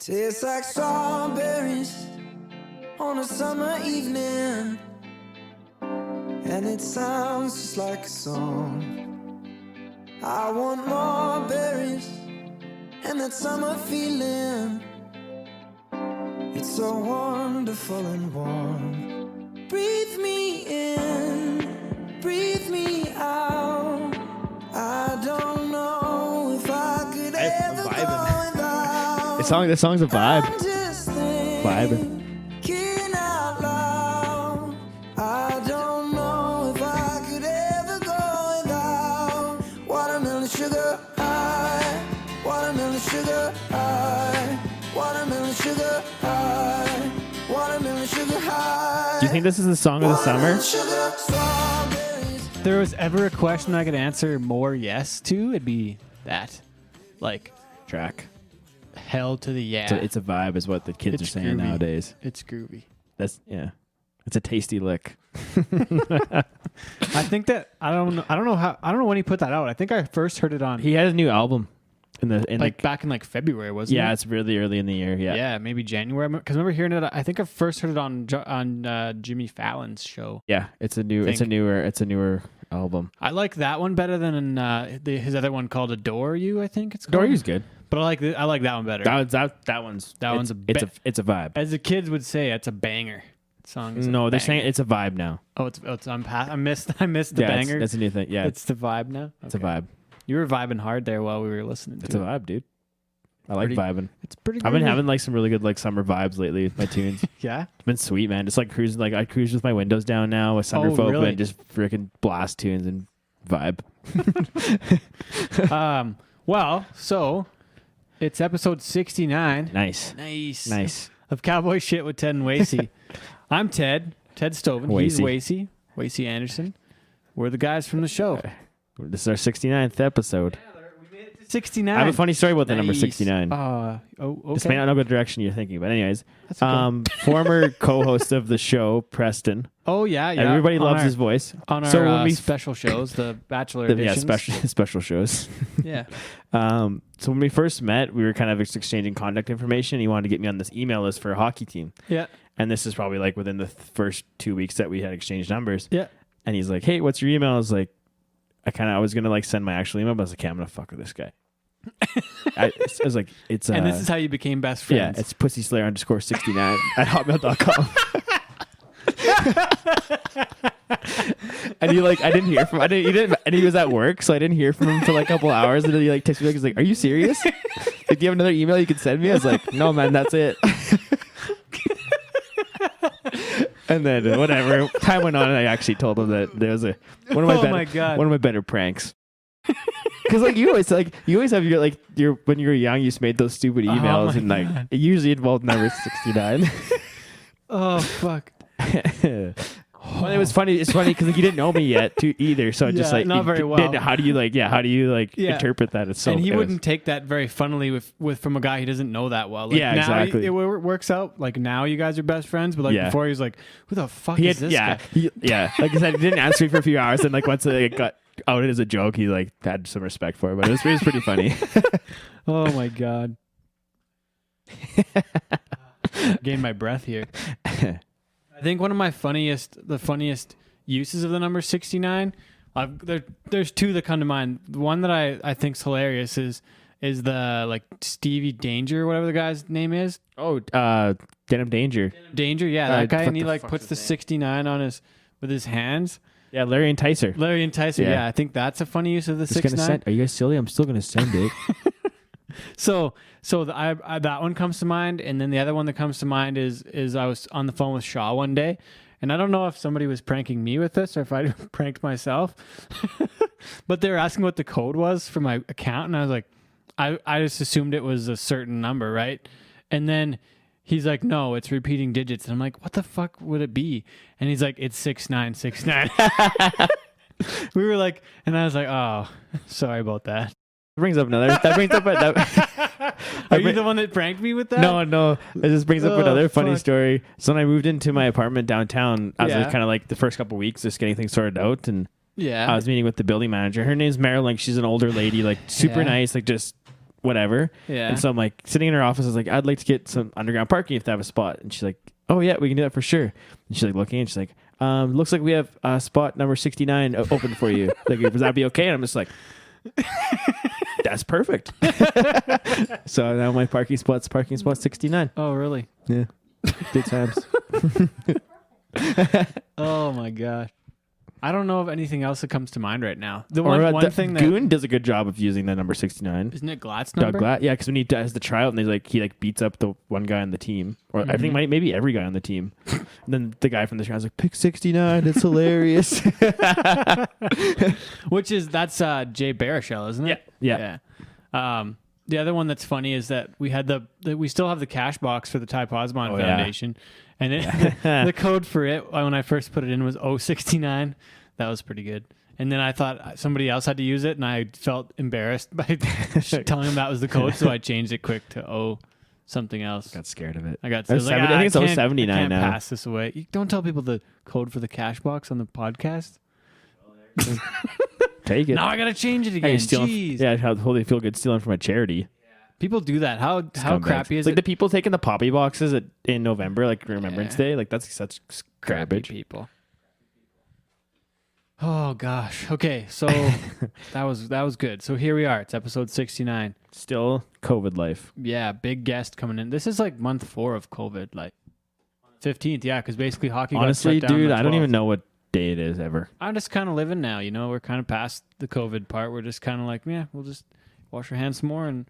Tastes like strawberries on a summer evening, and it sounds just like a song. I want more berries and that summer feeling. It's so wonderful and warm. Breathe me in, breathe me out. I don't know if I could ever go without. This song's a vibe. Out loud. I don't know if I could ever go without watermelon sugar high, watermelon sugar high, watermelon sugar high, watermelon sugar high. Do you think this is the song of the summer? If there was ever a question I could answer more yes to, it'd be that. Like, Track. hell to the yeah. It's a vibe, is what the kids are saying groovy. nowadays. It's groovy. It's a tasty lick. I think that I don't know when he put that out. I think I first heard it on He had a new album back in February, wasn't it? Yeah, it's really early in the year. Yeah, Maybe January. Because I remember hearing it. I think I first heard it on Jimmy Fallon's show. yeah. It's a newer album. I like that one better than his other one called "Adore You." I think it's called. Adore You's good. But I like that one better. That one's it's a vibe. As the kids would say, it's a banger. Song. Is No, a they're banger. saying it's a vibe now. Oh, I missed the banger. That's a new thing. Yeah, It's the vibe now. it's a vibe. You were vibing hard there while we were listening to It's it. a vibe, dude. I like vibing. It's pretty. I've been groovy. having some really good summer vibes lately with my tunes. Yeah. It's been sweet, man. Just cruising. I cruise with my windows down now with sunroof Oh, open really? and just freaking blast tunes and vibe. Well, so it's episode 69. Nice. Of Cowboy Shit with Ted and Wacey. I'm Ted Stovin. He's Wacey. Wacey Anderson. We're the guys from the show. This is our 69th episode. We made it to 69. I have a funny story about the number 69. Okay. This may not know what direction you're thinking, but anyways, That's okay. former co-host of the show, Preston. Oh, yeah. Everybody loves his voice. On our So when we special shows, the Bachelor editions. special shows. Yeah. So when we first met, we were kind of exchanging contact information. He wanted to get me on this email list for a hockey team. Yeah. And this is probably within the first 2 weeks that we had exchanged numbers. Yeah. And he's like, "Hey, what's your email?" I was like, I was gonna send my actual email, but I was like, "Okay, I'm gonna fuck with this guy." I was like, "It's And this is how you became best friends. yeah, it's pussyslayer_69 at hotmail.com." And he I didn't hear from and he was at work, so I didn't hear from him for a couple hours, and then he texted me he's like, "Are you serious? Do you have another email you could send me?" I was like, "No, man, that's it." And then whatever, time went on, and I actually told him that there was one of my better pranks. Because you always have your when you were young, you just made those stupid emails, and God. it usually involved number 69. Oh, fuck. Well, it was funny. It's funny because you didn't know me yet either, so just not very well. How do you interpret that? It's so. And he wouldn't take that very funnily with from a guy he doesn't know that well. Yeah, now exactly. It works out. Now you guys are best friends, but before he was like, "Who the fuck is this guy?" Like I said, he didn't answer me for a few hours, and once it got outed as a joke, he had some respect for it. But it was pretty funny. Oh my god! Gained my breath here. I think one of the funniest uses of the number 69, there's two that come to mind. The one that I think's hilarious is the Stevie Danger, whatever the guy's name is. Oh, Denim Danger. Danger, yeah, that guy, and he puts the 69 on with his hands. Yeah, Larry Enticer. Yeah, I think that's a funny use of the 69. Are you guys silly? I'm still gonna send it. So that one comes to mind, and then the other one that comes to mind is I was on the phone with Shaw one day, and I don't know if somebody was pranking me with this or if I pranked myself, but they were asking what the code was for my account, and I was like, I just assumed it was a certain number, right? And then he's like, "No, it's repeating digits," and I'm like, "What the fuck would it be?" And he's like, "It's 6969." We were like, and I was like, "Oh, sorry about that." Are you the one that pranked me with that? No. It just brings up another funny fuck. story. So when I moved into my apartment downtown, I was kind of the first couple of weeks just getting things sorted out, and Yeah. I was meeting with the building manager. Her name's Marilyn. She's an older lady, super nice, just whatever. Yeah. And so I'm like sitting in her office. I was like, I'd like to get some underground parking if they have a spot. And she's like, oh yeah, we can do that for sure. And she's like looking and she's like, looks like we have spot number 69 open for you. Like, would that be okay? And I'm just like, that's perfect. So now my parking spot 69. Oh, really? Yeah. Good times. Oh my gosh. I don't know of anything else that comes to mind right now. The Or one thing that Goon does a good job of using the number 69. isn't it Glatt's number? Doug Glatt, yeah, because when he does the tryout, and he beats up the one guy on the team, or I think maybe every guy on the team. And then the guy from the crowd's like, "Pick 69, it's hilarious." That's Jay Baruchel, isn't it? Yeah. The other one that's funny is that we had we still have the cash box for the Ty Posbon yeah. Foundation, and the code for it when I first put it in was 069. That was pretty good. And then I thought somebody else had to use it, and I felt embarrassed by telling them that was the code, so I changed it quick to something else. Got scared of it. I I think it's 079 I can't now. pass this away. You don't tell people the code for the cash box on the podcast. Take it. Now I gotta change it again. Hey, stealing, Jeez. yeah, how they feel good stealing from a charity. People do that. How Scumbags. crappy is like it? the people taking the poppy boxes in November, like Remembrance Day? Like that's such garbage. People. Oh gosh. Okay, so that was good. So here we are. It's episode 69. Still COVID life. Yeah, big guest coming in. This is like month 4 of COVID, like 15th. Yeah, because basically hockey. Honestly, got shut down dude, the I don't 12th. even know what day it is ever. I'm just kind of living now. We're kind of past the COVID part. We're just kind of like, yeah, we'll just wash our hands some more and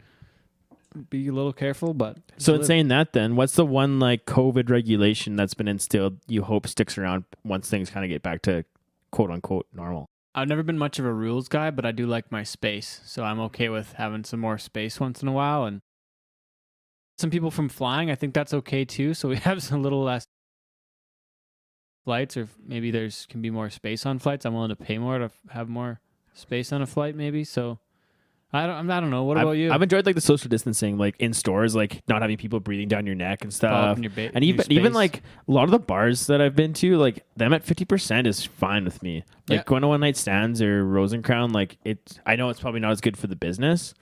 be a little careful. But so in saying that, then what's the one like COVID regulation that's been instilled you hope sticks around once things kind of get back to quote unquote normal? I've never been much of a rules guy, but I do like my space. So I'm okay with having some more space once in a while. And some people from flying, I think that's okay too. So we have a little less flights, or maybe can be more space on flights. I'm willing to pay more to have more space on a flight, maybe. So I don't know. What about you? I've enjoyed like the social distancing, like in stores, like not having people breathing down your neck and stuff. And even like a lot of the bars that I've been to, like them at 50% is fine with me. Like going to one night stands or Rosencrown, like I know it's probably not as good for the business,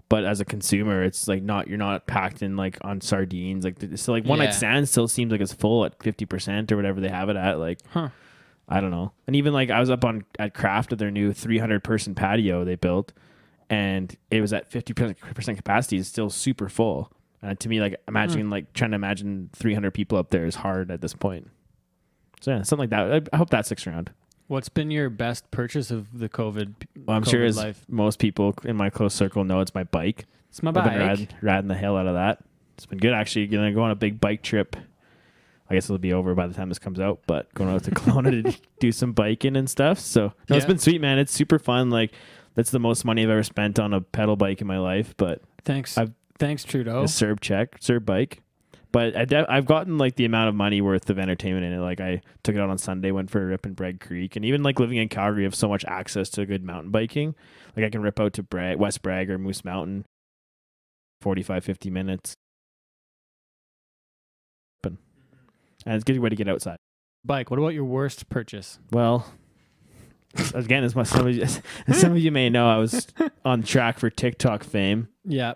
but as a consumer, it's like you're not packed in like on sardines. Like so, like one night stand still seems like it's full at 50% or whatever they have it at. Like, I don't know. And even like I was up at Kraft at their new 300 person patio they built, and it was at 50% capacity. It's still super full. To me, like imagining like trying to imagine 300 people up there is hard at this point. So yeah, something like that. I hope that sticks around. What's been your best purchase of the COVID? Well, I'm COVID sure as life? most people in my close circle know, it's my bike. It's my I've bike. been riding the hell out of that. It's been good actually. Gonna go on a big bike trip. I guess it'll be over by the time this comes out, but going out to Kelowna to do some biking and stuff. So it's been sweet, man. It's super fun. Like that's the most money I've ever spent on a pedal bike in my life. But thanks Trudeau. A Serb bike. But I've gotten like the amount of money worth of entertainment in it. Like I took it out on Sunday, went for a rip in Bragg Creek, and even like living in Calgary, I have so much access to good mountain biking. Like I can rip out to West Bragg or Moose Mountain, 45, 50 minutes. And it's a good way to get outside. Bike. What about your worst purchase? Well, again, as some of you may know, I was on track for TikTok fame. Yeah.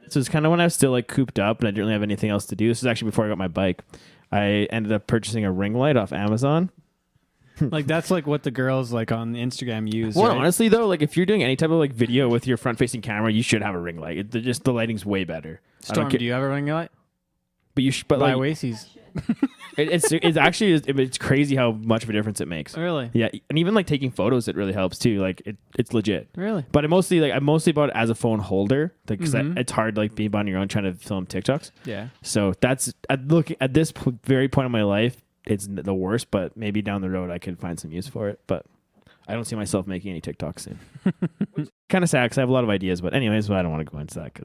So it's kind of when I was still like cooped up and I didn't really have anything else to do. This is actually before I got my bike. I ended up purchasing a ring light off Amazon. Like that's like what the girls like on Instagram use. Well, right? honestly though, like if you're doing any type of like video with your front facing camera, you should have a ring light. The lighting's way better. Storm, do you have a ring light? But you should. But Buy like Wacey's. it's actually it's crazy how much of a difference it makes. Really? Yeah, and even like taking photos, it really helps too. Like it's legit. Really? But I mostly bought it as a phone holder because it's hard like being on your own trying to film TikToks. Yeah. So that's at this very point in my life, it's the worst. But maybe down the road I could find some use for it. But I don't see myself making any TikToks soon. Kind of sad because I have a lot of ideas. But anyways, I don't want to go into that.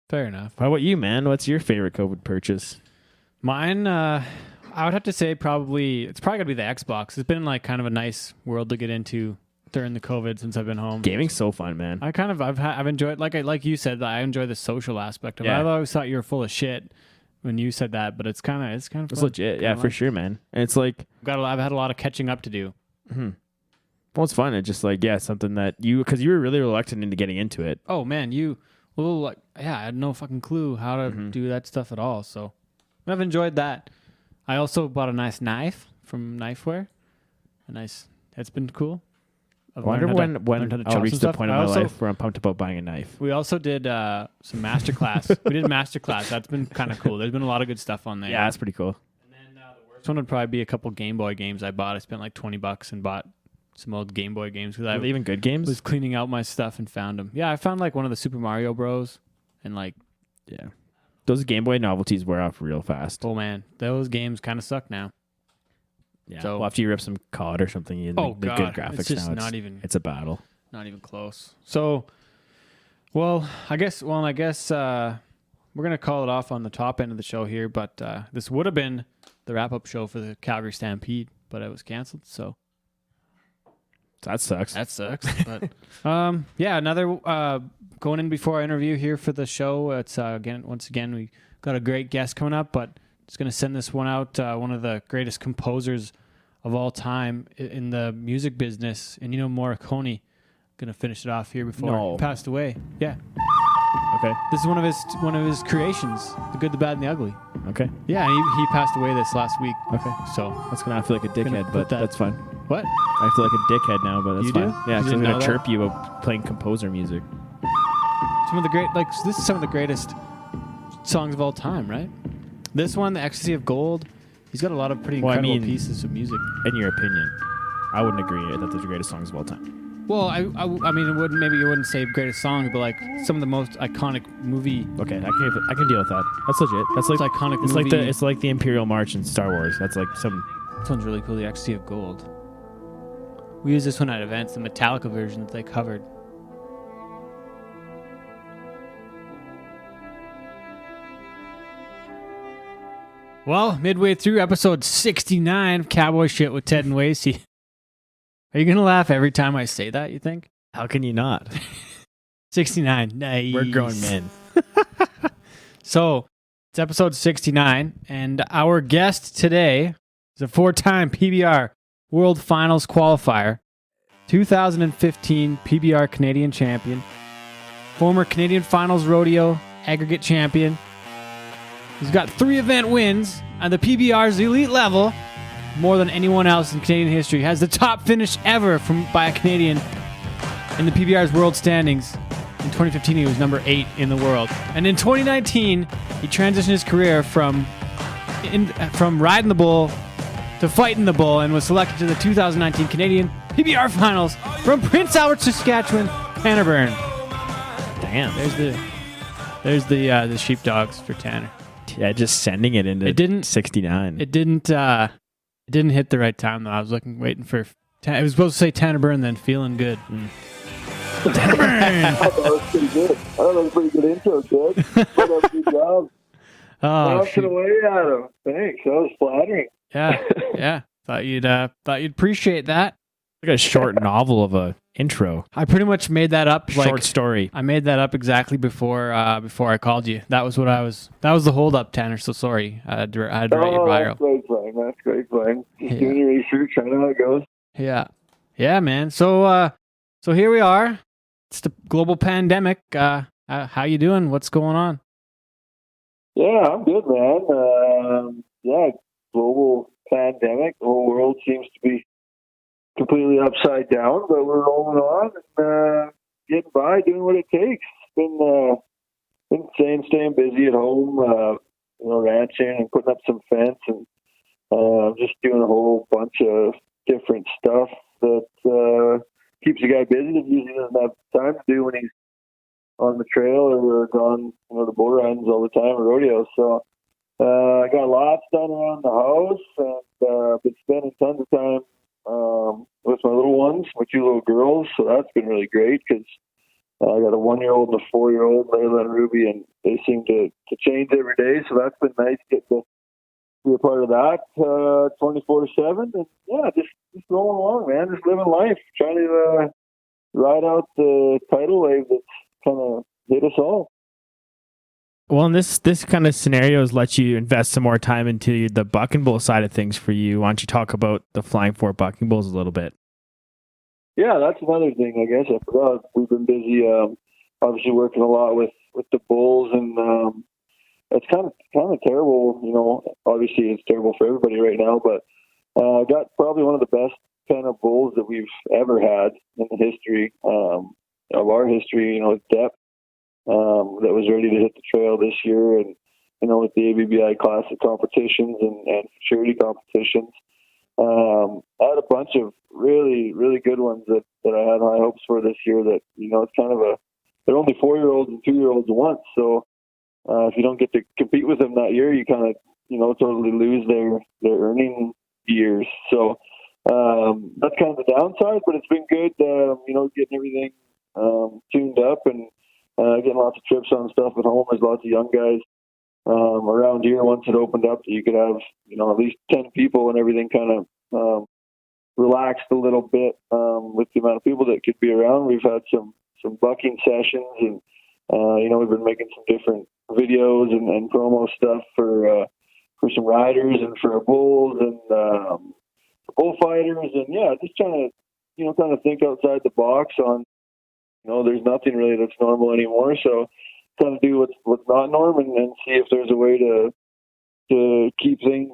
Fair enough. How about you, man? What's your favorite COVID purchase? Mine, I would have to say it's probably gonna be the Xbox. It's been like kind of a nice world to get into during the COVID since I've been home. Gaming's so fun, man. I've enjoyed like you said, I enjoy the social aspect of it. Yeah. I always thought you were full of shit when you said that, but it's kind of It's legit, yeah, for sure, man. And it's like I've had a lot of catching up to do. Mm-hmm. Well, it's fun. It's just like, yeah, something that because you were really reluctant into getting into it. Oh man, I had no fucking clue how to do that stuff at all. So I've enjoyed that. I also bought a nice knife from Knifeware. That's been cool. I wonder when I'll reach the point in my life where I'm pumped about buying a knife. We also did some masterclass. We did masterclass. That's been kind of cool. There's been a lot of good stuff on there. Yeah, that's pretty cool. And then the worst one would probably be a couple Game Boy games I bought. I spent like $20 and bought some old Game Boy games because Are they even good games? was cleaning out my stuff and found them. Yeah, I found like one of the Super Mario Bros. And like, yeah, those Game Boy novelties wear off real fast. oh man, those games kind of suck now. Yeah. So well, after you rip some COD or something, you the good graphics it's just now. not even It's a battle. not even close. So, I guess we're gonna call it off on the top end of the show here. But this would have been the wrap up show for the Calgary Stampede, but it was canceled. So. That sucks. That sucks. But another going in before our interview here for the show. It's once again we got a great guest coming up, but just gonna send this one out. One of the greatest composers of all time in the music business, and Morricone. Gonna finish it off here before he passed away. Yeah. Okay. This is one of his creations, The Good, the Bad, and the Ugly. Okay. Yeah, and he passed away this last week. Okay. So that's gonna feel like a dickhead, but that's fine. What? I feel like a dickhead now, but that's You fine. do? Yeah, You because I'm didn't gonna know chirp you about playing composer music. This is some of the greatest songs of all time, right? This one, The Ecstasy of Gold, he's got a lot of pretty incredible pieces of music. In your opinion, I wouldn't agree that they're the greatest songs of all time. Well, I mean, you wouldn't say greatest songs, but like some of the most iconic movie. Okay, I can deal with that. That's legit. That's like it's iconic. It's like the Imperial March in Star Wars. That's like some. This one's really cool. The Ecstasy of Gold. We use this one at events, the Metallica version that they covered. Well, midway through episode 69 of Cowboy Shit with Ted and Wacey. Are you going to laugh every time I say that, you think? How can you not? 69. Nice. We're grown men. So, it's episode 69, and our guest today is a 4-time PBR World Finals Qualifier, 2015 PBR Canadian Champion, former Canadian Finals Rodeo Aggregate Champion. He's got 3 event wins on the PBR's elite level, more than anyone else in Canadian history. Has the top finish ever by a Canadian in the PBR's world standings. In 2015, he was number 8 in the world. And in 2019, he transitioned his career from riding the bull to fighting the bull and was selected to the 2019 Canadian PBR Finals from Prince Albert, Saskatchewan, Tanner Byrne. Damn. There's the sheepdogs for Tanner. Yeah, just sending it into 69. It didn't hit the right time though. I was waiting for. It was supposed to say Tanner Byrne, then feeling good. Tanner Byrne. I thought that was pretty good. I thought that was a pretty good intro, kid. What a good job. Knocking away at him. Thanks. That was flattering. Yeah. Thought you'd appreciate that. Like a short novel of a intro. I pretty much made that up. Short story. I made that up exactly before I called you. That was the hold up, Tanner. So sorry. I had to write your bio. That's great fun. Just doing your research. I know how it goes. Yeah, man. So here we are. It's the global pandemic. How you doing? What's going on? Yeah, I'm good, man. Global pandemic. The whole world seems to be completely upside down, but we're rolling on and getting by, doing what it takes. Been staying busy at home, ranching and putting up some fence and just doing a whole bunch of different stuff that keeps the guy busy that usually doesn't have time to do when he's on the trail or gone, to bull runs all the time or rodeos. So I got lots done around the house and been spending tons of time with my little ones, my 2 little girls. So that's been really great because I got a 1-year-old and a 4-year-old, Layla and Ruby, and they seem to change every day. So that's been nice to get to be a part of that 24/7. And just rolling along, man. Just living life, trying to ride out the tidal wave that's kind of hit us all. Well, and this kind of scenarios let you invest some more time into the bucking bull side of things for you. Why don't you talk about the Flying 4 bucking bulls a little bit? Yeah, that's another thing. I guess I forgot. We've been busy, obviously working a lot with the bulls, and it's kind of terrible. You know, obviously it's terrible for everybody right now, but got probably one of the best pen of bulls that we've ever had in the history of our history. You know, with depth that was ready to hit the trail this year, and you know, with the ABBI Classic competitions and futurity competitions. I had a bunch of really, really good ones that I had high hopes for this year. That, you know, it's kind of they're only 4-year-olds and 2-year-olds once. So if you don't get to compete with them that year, you kind of, you know, totally lose their earning years. So that's kind of the downside, but it's been good, you know, getting everything tuned up and getting lots of trips on stuff at home. There's lots of young guys around here. Once it opened up, you could have, you know, at least 10 people, and everything kind of relaxed a little bit with the amount of people that could be around. We've had some bucking sessions, and you know, we've been making some different videos and promo stuff for some riders and for bulls and bullfighters, and yeah, just trying to, you know, kind of think outside the box on, you know, there's nothing really that's normal anymore, so kind of do what's not normal, and see if there's a way to keep things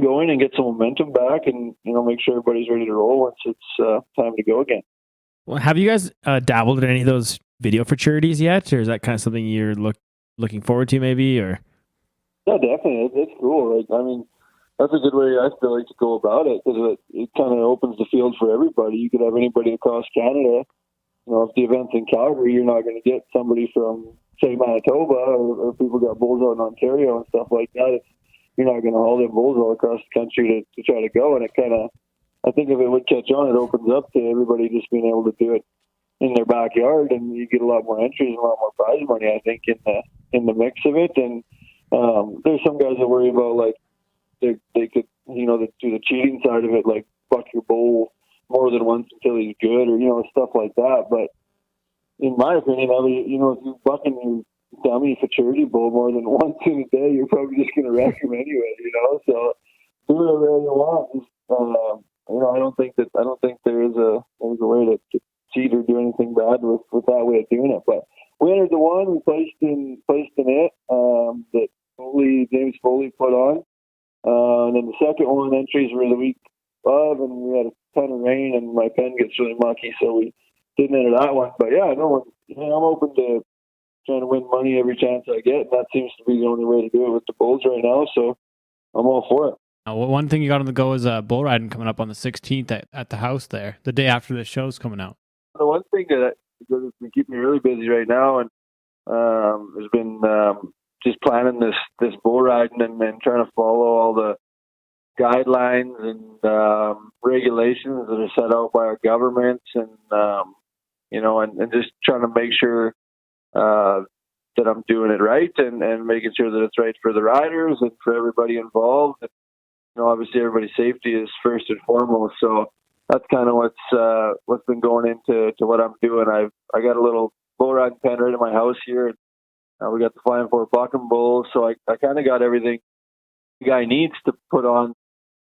going and get some momentum back, and, you know, make sure everybody's ready to roll once it's time to go again. Well, have you guys dabbled in any of those video futurities yet, or is that kind of something you're looking forward to, maybe? Or yeah, definitely, it's cool. Like, I mean, that's a good way I feel like to go about it, because it kind of opens the field for everybody. You could have anybody across Canada. You know, if the event's in Calgary, you're not going to get somebody from, say, Manitoba, or people got bulls out in Ontario and stuff like that. You're not going to haul them bulls all across the country to try to go. And it kind of, I think if it would catch on, it opens up to everybody just being able to do it in their backyard, and you get a lot more entries and a lot more prize money, I think, in the mix of it. And there's some guys that worry about, like, they could, you know, do the cheating side of it, like buck your bull more than once until he's good, or, you know, stuff like that. But in my opinion, I mean, you know, if you're bucking your dummy futurity bull more than once in a day, you're probably just going to wreck him anyway, you know. So do whatever you want. Just, you know, I don't think there is a way to cheat or do anything bad with that way of doing it. But we entered the one, we placed in it that James Foley put on, and then the second one, entries were the week of, and we had a ton of rain, and my pen gets really mucky, so we didn't enter that one. But yeah, no, I'm open to trying to win money every chance I get, and that seems to be the only way to do it with the bulls right now. So I'm all for it. Well, one thing you got on the go is bull riding coming up on the 16th at the house there, the day after the show's coming out. The one thing that has been keeping me really busy right now, and has been just planning this bull riding and trying to follow all the guidelines and regulations that are set out by our governments, and you know, and just trying to make sure that I'm doing it right, and making sure that it's right for the riders and for everybody involved. And, you know, obviously everybody's safety is first and foremost. So that's kind of what's been going into what I'm doing. I got a little bull riding pen right in my house here. We got the Flying Four bucking bulls, so I kind of got everything the guy needs to put on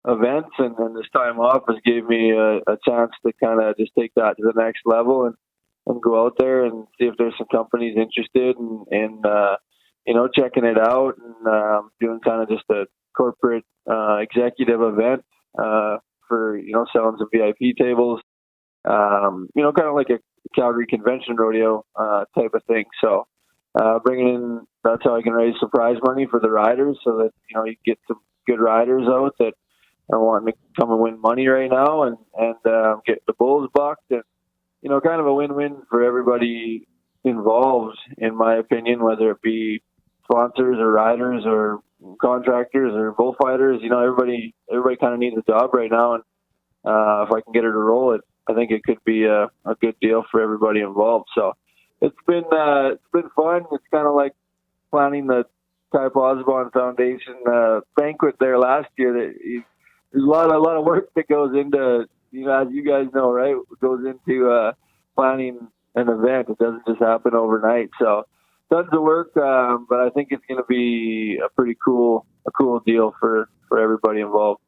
events, and this time off has gave me a chance to kind of just take that to the next level and go out there and see if there's some companies interested in you know, checking it out, and doing kind of just a corporate executive event for, you know, selling some VIP tables, you know, kind of like a Calgary convention rodeo type of thing. So bringing in, that's how I can raise some prize money for the riders, so that, you know, you get some good riders out that are wanting to come and win money right now, and get the bulls bucked, and, you know, kind of a win-win for everybody involved, in my opinion, whether it be sponsors or riders or contractors or bullfighters. You know, everybody kind of needs a job right now, and if I can get her to roll it, I think it could be a good deal for everybody involved. So it's been fun. It's kind of like planning the Ty Posbon Foundation banquet there last year. There's a lot of work that goes into, you know, as you guys know, right? It goes into planning an event. It doesn't just happen overnight. So tons of work, but I think it's going to be a pretty cool deal for everybody involved.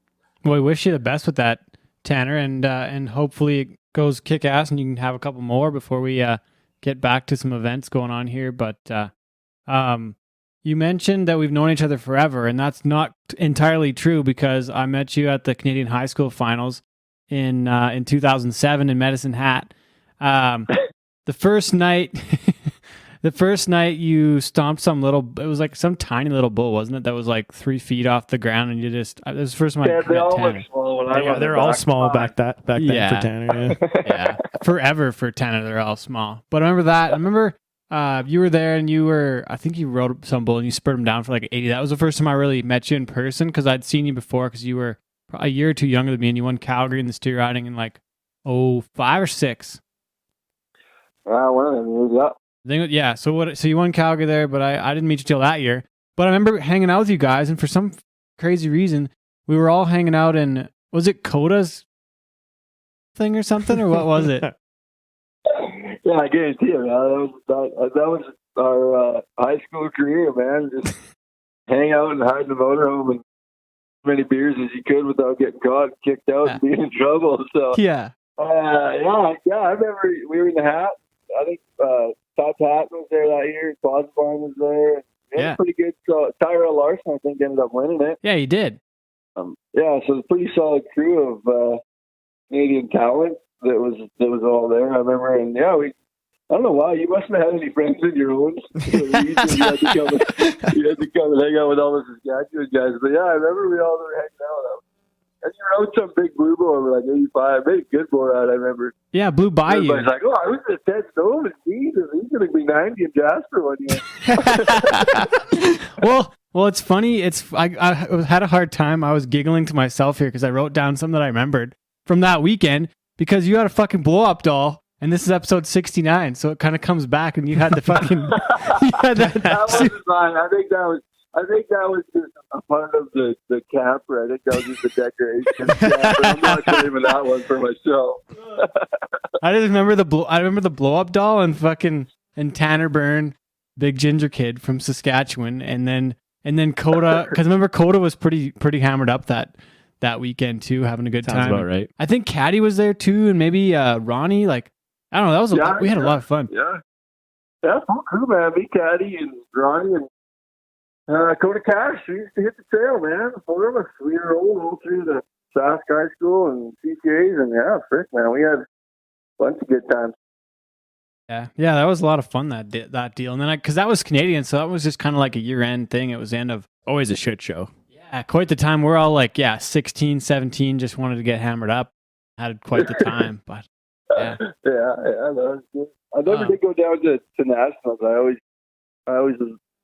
Well, we wish you the best with that, Tanner, and hopefully goes kick ass, and you can have a couple more before we get back to some events going on here. But you mentioned that we've known each other forever, and that's not entirely true because I met you at the Canadian High School Finals in 2007 in Medicine Hat. The first night, you stomped it was like some tiny little bull, wasn't it? That was like 3 feet off the ground, and you just, it was the first time I met they all Tanner. look small when I Yeah, they're all small back then for Tanner. Yeah. Yeah, forever for Tanner, they're all small. But I remember that. I remember you were there, and I think you rode some bull, and you spurred him down for like 80. That was the first time I really met you in person because I'd seen you before because you were a year or two younger than me, and you won Calgary in the steer riding in like 05 or 6. One of them years, yeah. So you won Calgary there, but I didn't meet you till that year. But I remember hanging out with you guys, and for some crazy reason, we were all hanging out in, was it Coda's thing or something, or what was it? Yeah, I guarantee you, man. That was our high school career, man. Just hang out and hide in the motorhome and as many beers as you could without getting caught, and kicked out, and being in trouble. So yeah. I remember we were in the Hat. I think Todd Patton was there that year. Bosbon was there. Yeah. Pretty good. So Tyrell Larson, I think, ended up winning it. Yeah, he did. So it's a pretty solid crew of Canadian talent that was all there. I remember, and I don't know why, you mustn't have had any friends of your own. You had to come and hang out with all the Saskatchewan guys. But I remember we all were hanging out. And you rode some big blue bull over like 85. Made a good bull ride, I remember. Yeah, blew by you. Everybody's like, I was at Ted Stovin. He's going to be 90 in Jasper one year. Well, it's funny. I had a hard time. I was giggling to myself here because I wrote down something that I remembered from that weekend because you had a fucking blow up doll. And this is episode 69, so it kind of comes back, and you had the fucking. That wasn't mine. I think that was just a part of the camper. I think that was just a decoration. But I'm not claiming that one for myself. I just remember the blow up doll and Tanner Byrne, big ginger kid from Saskatchewan, and then Coda, because I remember Coda was pretty hammered up that weekend too, having a good time. Sounds about right. I think Caddy was there too, and maybe Ronnie. Like, I don't know. We had a lot of fun. Yeah, full crew, man. Me, Caddy, and Ronnie, and Coda Cash. We used to hit the trail, man. The 4 of us. We were all through the Sask High School and CCAs, and frick, man, we had a bunch of good times. Yeah, that was a lot of fun, that deal. And then because that was Canadian, so that was just kind of like a year-end thing. It was the end of always a shit show. Yeah, quite the time. We're all like, 16, 17, just wanted to get hammered up. Had quite the time, but yeah. That was good. I never did go down to nationals. I always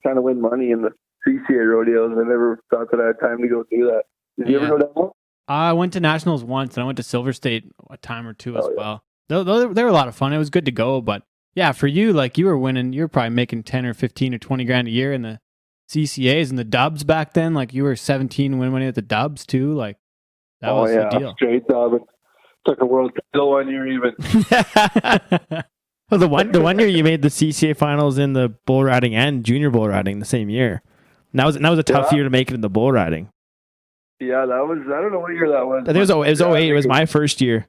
kind of win money in the CCA rodeos. I never thought that I had time to go do that. Did you ever go down one? I went to nationals once, and I went to Silver State a time or two as well. They were a lot of fun. It was good to go, but yeah, for you, like you were winning, you were probably making 10 or 15 or 20 grand a year in the CCAs and the dubs back then. Like you were 17 winning money at the dubs too. Like that was the deal. Straight dub. And took a world title 1 year even. Well, the one year you made the CCA finals in the bull riding and junior bull riding the same year. And that was a tough year to make it in the bull riding. Yeah, that was. I don't know what year that was. I think it was 08. It was my first year.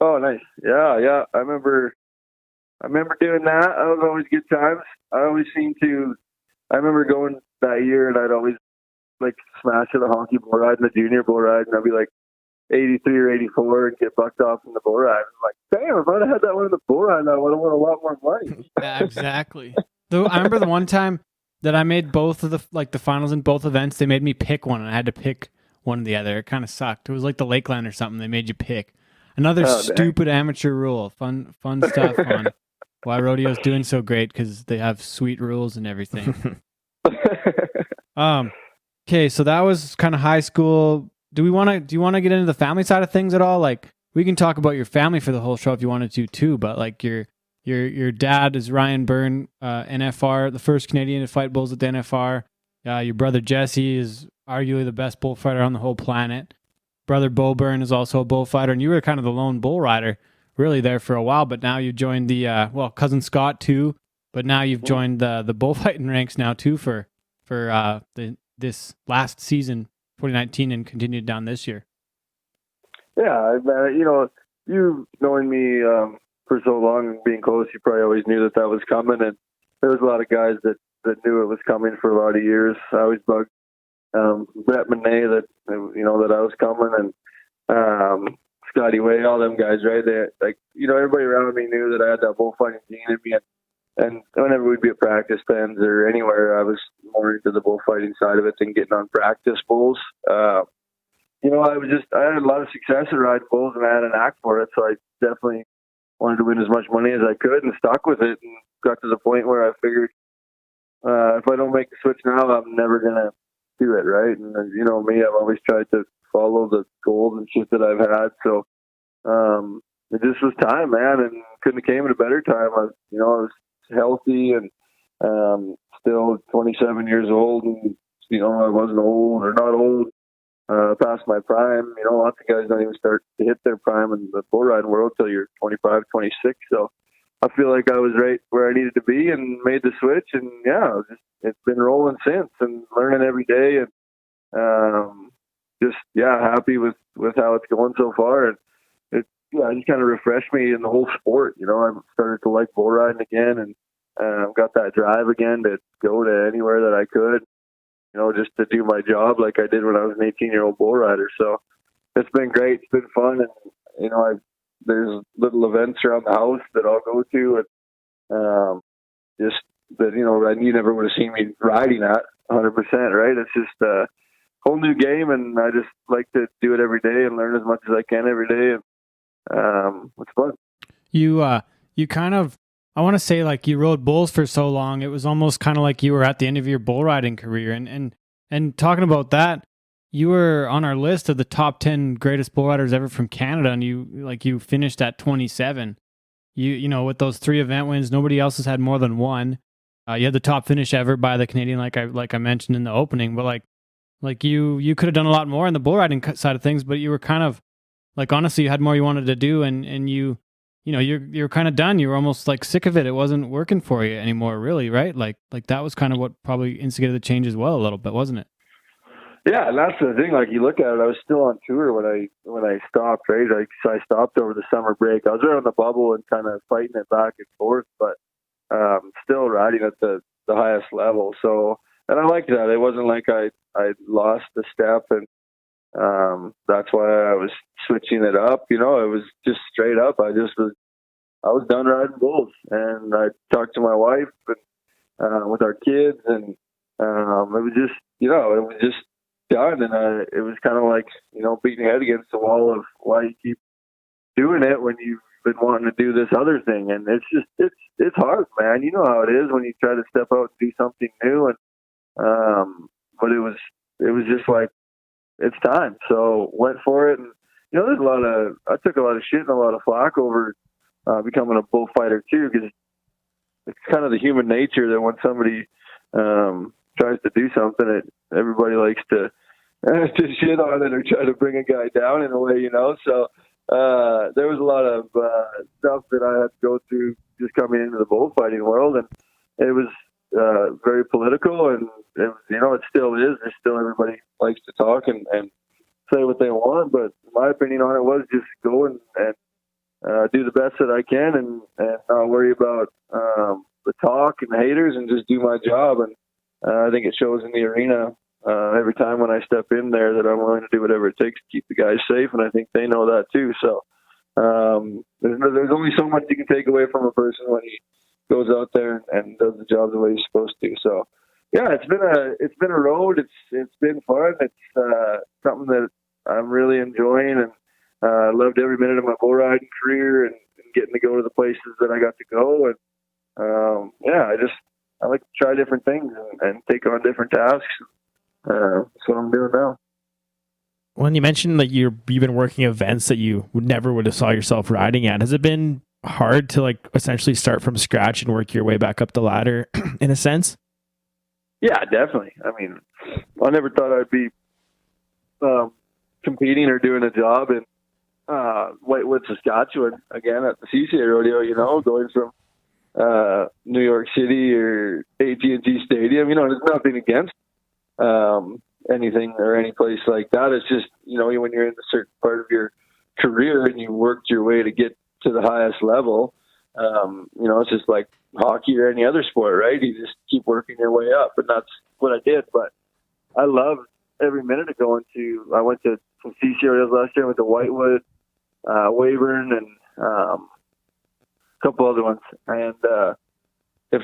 Oh, nice. Yeah. I remember doing that. That was always good times. I remember going that year, and I'd always like smash at a honky bull ride and the junior bull ride, and I'd be like 83 or 84 and get bucked off in the bull ride. I'm like, damn, if I'd have had that one in the bull ride, I would have won a lot more money. Yeah, exactly. Though I remember the one time that I made both of the finals in both events, they made me pick one, and I had to pick one or the other. It kind of sucked. It was like the Lakeland or something. They made you pick. Another stupid amateur rule. Fun stuff on why rodeo's doing so great, because they have sweet rules and everything. Okay, so that was kind of high school. Do you want to get into the family side of things at all? Like, we can talk about your family for the whole show if you wanted to too, but like your dad is Ryan Byrne, NFR, the first Canadian to fight bulls at the NFR. Your brother Jesse is arguably the best bullfighter on the whole planet. Brother Bo Byrne is also a bullfighter, and you were kind of the lone bull rider really there for a while, but now you joined the cousin Scott too, but now you've joined the bullfighting ranks now too for this last season, 2019, and continued down this year. Yeah, you knowing me for so long and being close, you probably always knew that was coming. And there was a lot of guys that knew it was coming for a lot of years. I always bugged Brett Monet that I was coming, and Scotty Way, all them guys, right? Everybody around me knew that I had that bullfighting gene in me. And whenever we'd be at practice pens or anywhere, I was more into the bullfighting side of it than getting on practice bulls. I had a lot of success at riding bulls, and I had an knack for it. So I definitely wanted to win as much money as I could, and stuck with it, and got to the point where I figured, if I don't make the switch now, I'm never going to do it, right? And you know me, I've always tried to follow the goals and shit that I've had. So it just was time, man, and couldn't have came at a better time. I was healthy and still 27 years old, and I wasn't old or not old past my prime. Lots of guys don't even start to hit their prime in the bull riding world till you're 25, 26. So I feel like I was right where I needed to be and made the switch, and it's been rolling since, and learning every day, and happy with how it's going so far. And it just kind of refreshed me in the whole sport. I started to like bull riding again, and got that drive again to go to anywhere that I could, just to do my job like I did when I was an 18-year-old bull rider. So it's been great. It's been fun, and there's little events around the house that I'll go to, and just that you never would have seen me riding at 100%. Right? It's just a whole new game, and I just like to do it every day and learn as much as I can every day. And it's fun. You kind of, I want to say, like, you rode bulls for so long, it was almost kind of like you were at the end of your bull riding career. And talking about that, you were on our list of the top 10 greatest bull riders ever from Canada, and you finished at 27. With those 3 event wins, nobody else has had more than one. You had the top finish ever by the Canadian, like I mentioned in the opening. But like you could have done a lot more on the bull riding side of things, but you were kind of like, honestly, you had more you wanted to do, and you're kind of done. You were almost like sick of it. It wasn't working for you anymore, really, right? Like that was kind of what probably instigated the change as well, a little bit, wasn't it? Yeah, and that's the thing. Like, you look at it, I was still on tour when I stopped, right? I stopped over the summer break. I was right on the bubble and kind of fighting it back and forth, but still riding at the highest level. So, and I liked that. It wasn't like I lost the step, and that's why I was switching it up. It was just straight up. I was done riding bulls, and I talked to my wife and with our kids, and it was just done. And it was kind of like beating your head against the wall of why you keep doing it when you've been wanting to do this other thing. And it's hard, man. You know how it is when you try to step out and do something new, and but it was just like, it's time. So went for it. And, I took a lot of shit and a lot of flack over becoming a bullfighter too, because it's kind of the human nature that when somebody tries to do something, everybody likes to shit on it or try to bring a guy down in a way, So there was a lot of stuff that I had to go through just coming into the bullfighting world, and it was very political, and it still is. There's still, everybody likes to talk and say what they want, but my opinion on it was just go and do the best that I can, and not worry about the talk and the haters, and just do my job. And I think it shows in the arena every time when I step in there that I'm willing to do whatever it takes to keep the guys safe, and I think they know that too. So there's only so much you can take away from a person when he goes out there and does the job the way he's supposed to. So yeah, it's been a road. It's been fun. It's something that I'm really enjoying, and I loved every minute of my bull riding career, and getting to go to the places that I got to go. And I like to try different things and take on different tasks. That's what I'm doing now. When you mentioned that you've been working events that you never would have saw yourself riding at, has it been hard to essentially start from scratch and work your way back up the ladder in a sense? Yeah, definitely. I mean, I never thought I'd be competing or doing a job in Whitewood, Saskatchewan, again at the CCA rodeo, going from New York City or AT&T Stadium. There's nothing against anything or any place like that. It's just, when you're in a certain part of your career and you worked your way to get to the highest level, it's just like hockey or any other sport, right? You just keep working your way up, and that's what I did. But I loved every minute of going to. I went to some CCRs last year. I went to Whitewood, Weyburn, and a couple other ones. And if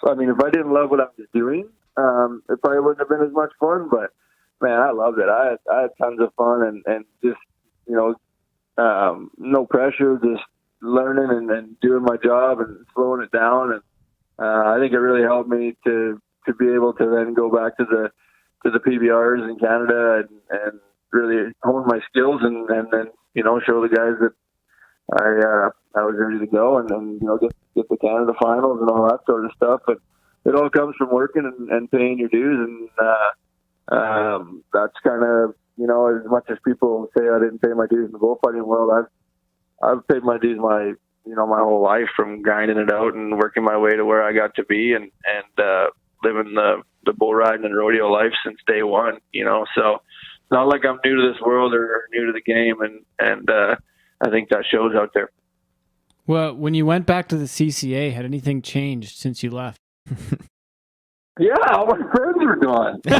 I didn't love what I was doing, it probably wouldn't have been as much fun. But man, I loved it. I had tons of fun and just no pressure, just learning and doing my job and slowing it down. And I think it really helped me to be able to then go back to the PBRs in Canada and really hone my skills and then show the guys that I was ready to go and then get the Canada finals and all that sort of stuff. But it all comes from working and paying your dues, and that's kind of as much as people say I didn't pay my dues in the bullfighting world, I've paid my dues my whole life, from grinding it out and working my way to where I got to be and living the bull riding and rodeo life since day one, so it's not like I'm new to this world or new to the game. And I think that shows out there. Well, when you went back to the CCA, had anything changed since you left? Yeah, all my friends were gone. It's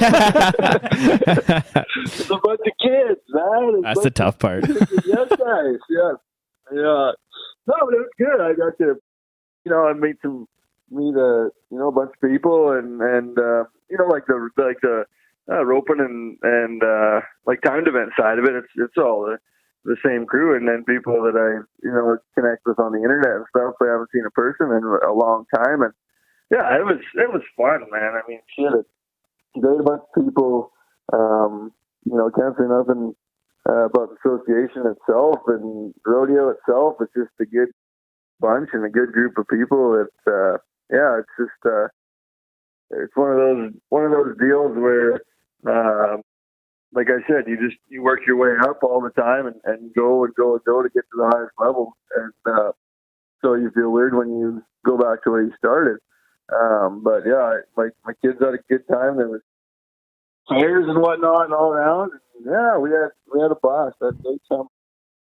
a bunch of kids, man. That's the tough part. Yes, guys. Yes. Yeah. No, but it was good. I got to, I meet a bunch of people and like the roping and like timed event side of it. It's all the same crew, and then people that I connect with on the internet and stuff. I haven't seen in person in a long time, and yeah, it was fun, man. I mean, shit, it's a bunch of people. Can't say nothing about the association itself and rodeo itself. It's just a good bunch and a good group of people. It's it's just it's one of those deals where, like I said, you work your way up all the time and go to get to the highest level, and so you feel weird when you go back to where you started. But yeah, my kids had a good time. There was fires and whatnot and all around. And yeah, we had a blast. That's great time.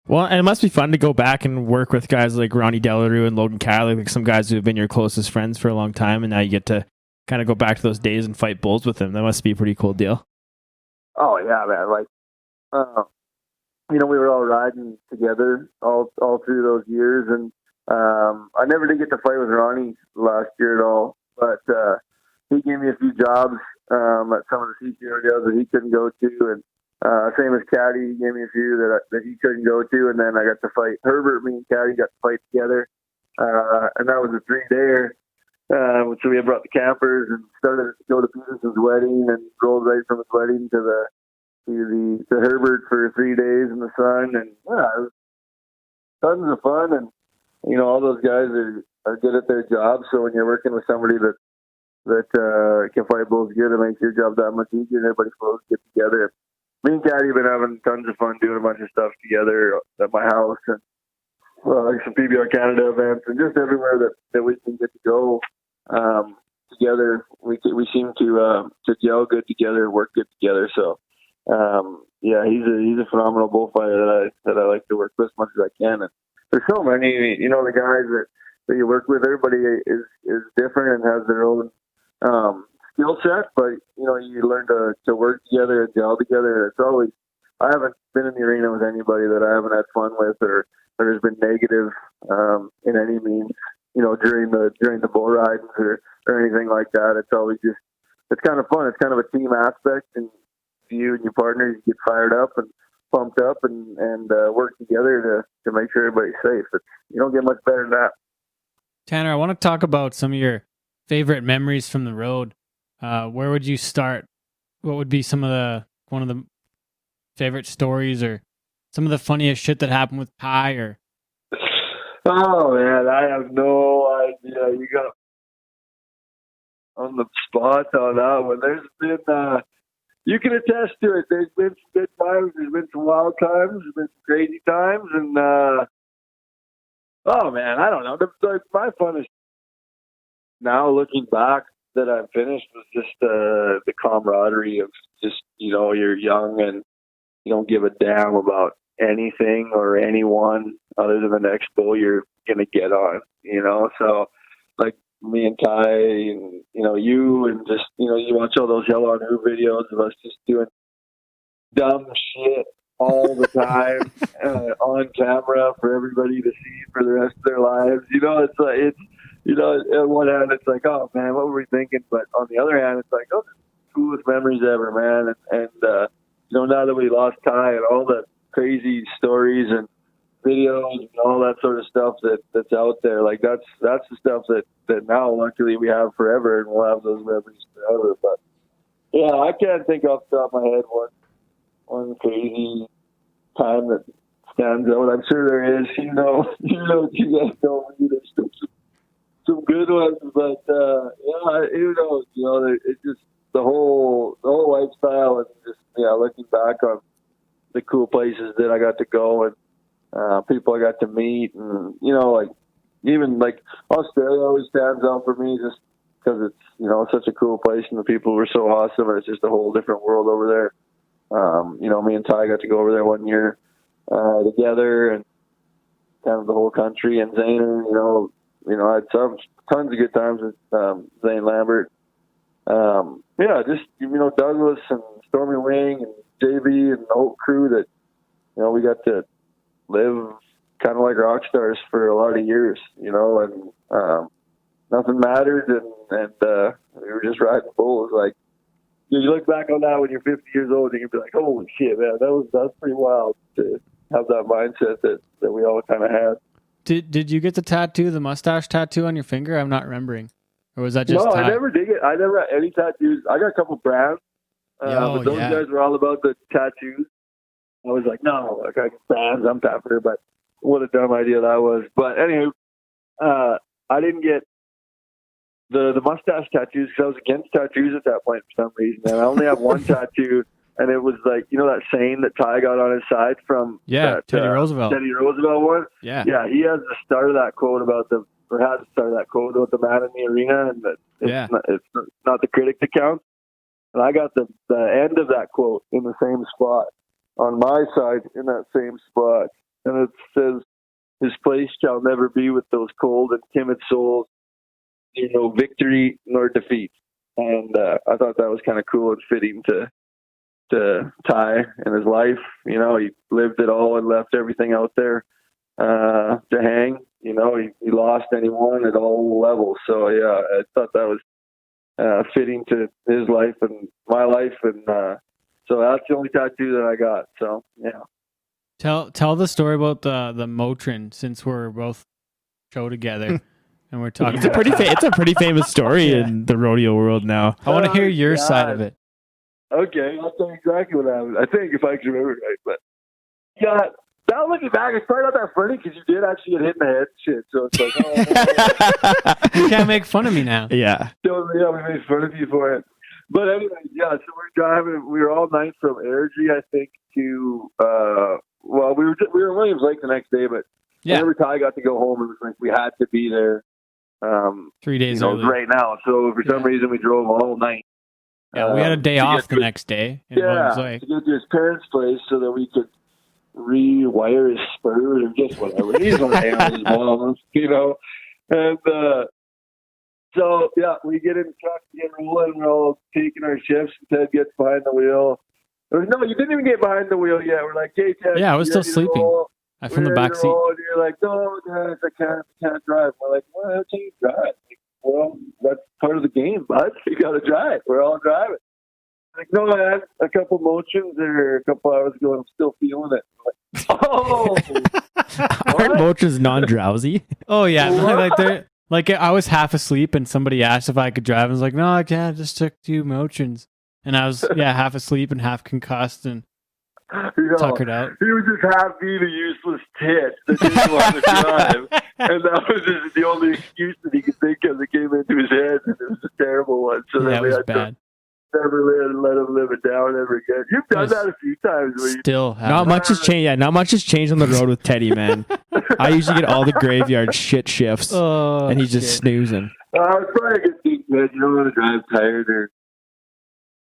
Well, and it must be fun to go back and work with guys like Ronnie Delarue and Logan Cowley, like some guys who have been your closest friends for a long time, and now you get to kind of go back to those days and fight bulls with them. That must be a pretty cool deal. Oh yeah, man! Like, we were all riding together all through those years, and I never did get to fight with Ronnie last year at all, but he gave me a few jobs at some of the CCR deals that he couldn't go to, and same as Caddy, he gave me a few that he couldn't go to, and then I got to fight Herbert. Me and Caddy got to fight together, and that was a 3-dayer. So we had brought the campers and started to go to Peterson's wedding and rolled right from his wedding to Herbert for 3 days in the sun, and yeah, it was tons of fun. And all those guys are good at their job. So when you're working with somebody that can fight bulls good, it makes your job that much easier, and everybody flows get together. Me and Caddy have been having tons of fun doing a bunch of stuff together at my house, and like some PBR Canada events, and just everywhere that we can get to go together. We seem to gel good together, work good together. So yeah, he's a phenomenal bullfighter that I like to work with as much as I can. And there's so many, the guys that you work with. Everybody is different and has their own skill set, but you learn to work together and gel together. It's always, I haven't been in the arena with anybody that I haven't had fun with or has been negative in any means, during the bull rides or anything like that. It's always just, it's kind of fun. It's kind of a team aspect, and you and your partners get fired up and pumped up and work together to make sure everybody's safe. You don't get much better than that. Tanner, I want to talk about some of your favorite memories from the road. Where would you start? What would be one of the favorite stories or some of the funniest shit that happened with Ty? Or oh man, I have no idea. You got on the spot on that one. There's been you can attest to it. There's been some good times, there's been some wild times, there's been some crazy times, and oh man, I don't know. My funnest now looking back that I've finished was just the camaraderie of just, you're young and you don't give a damn about anything or anyone other than the next bull you're going to get on, So like me and Ty and, you and just, you watch all those Hell on Who videos of us just doing dumb shit all the time on camera for everybody to see for the rest of their lives. It's like, on one hand, it's like, oh man, what were we thinking? But on the other hand, it's like, oh, coolest memories ever, man. And now that we lost Ty and all the crazy stories and videos and all that sort of stuff that's out there, like that's the stuff that now luckily we have forever, and we'll have those memories forever. But yeah, I can't think off the top of my head one crazy time that stands out. I'm sure there is. You guys know me. There's some good ones, but who knows? It's just the whole lifestyle, and just looking back on the cool places that I got to go and people I got to meet, and like even like Australia always stands out for me just because it's such a cool place and the people were so awesome, and it's just a whole different world over there. Me and Ty got to go over there one year together, and kind of the whole country, and Zane, I had tons of good times with Zane Lambert. Just Douglas and Stormy Wing and JB and the whole crew that we got to live kind of like rock stars for a lot of years, and nothing mattered, and we were just riding bulls. Like, you look back on that when you're 50 years old, and you can be like, holy shit, man, that's pretty wild to have that mindset that we all kind of had. Did you get the mustache tattoo on your finger? I'm not remembering. Or was that just I never did it. I never had any tattoos. I got a couple brands, but those guys were all about the tattoos. I was like, no, I got brands, I'm Pepper, but what a dumb idea that was. But anyway, I didn't get the mustache tattoos because I was against tattoos at that point for some reason. And I only have one tattoo, and it was like, that saying that Ty got on his side from Teddy Roosevelt. Teddy Roosevelt one. Yeah. Yeah, he has the start of that quote about the man in the arena, and that it's not the critic that counts. And I got the end of that quote in the same spot on my side, in that same spot, and it says, "His place shall never be with those cold and timid souls, no victory nor defeat." And I thought that was kind of cool and fitting to Ty in his life. He lived it all and left everything out there to hang. He lost and he won at all levels. So yeah, I thought that was fitting to his life and my life, and so that's the only tattoo that I got. So yeah. Tell the story about the Motrin, since we're both show together. And we're talking. It's a pretty famous story in the rodeo world now. I want to hear your side of it. Okay, I'll tell you exactly what happened. I think, if I can remember right, but yeah, now looking back, it's probably not that funny because you did actually get hit in the head and shit. So it's like, you can't make fun of me now. Yeah. So, yeah, we made fun of you for it. But anyway, yeah. So we're driving. We were all night from Airdrie, I think, to we were in Williams Lake the next day, but whenever Ty got to go home, it was like we had to be there. 3 days early. Right now. So for some reason, we drove all night. Yeah, we had a day off the next day. To get to his parents' place so that we could rewire his spurs or just whatever. He's going to handle his mom, And so, yeah, we get in the truck, get rolling, we're all taking our shifts, and Ted gets behind the wheel. No, you didn't even get behind the wheel yet. We're like, hey, Ted. Yeah, I was still sleeping. I from the back seat. And you're like, no, guys, I can't drive. We're like, well, how can you drive? Well, that's part of the game, bud. You got to drive. We're all driving. Like, no, I had a couple motions there a couple hours ago, and I'm still feeling it. I'm like, oh, aren't motions non-drowsy? Oh yeah, like I was half asleep, and somebody asked if I could drive. I was like, no, I can't. I just took 2 motions, and I was half asleep and half concussed and tuckered out. He was just half being a useless tit that didn't want to drive. And that was just the only excuse that he could think of that came into his head, and it was a terrible one. So that was bad. Never let him live it down ever again. You've done that a few times. Not much has changed. Yeah, not much has changed on the road with Teddy, man. I usually get all the graveyard shit shifts, and he's just snoozing. It's probably a good thing, man. You don't want to drive tired or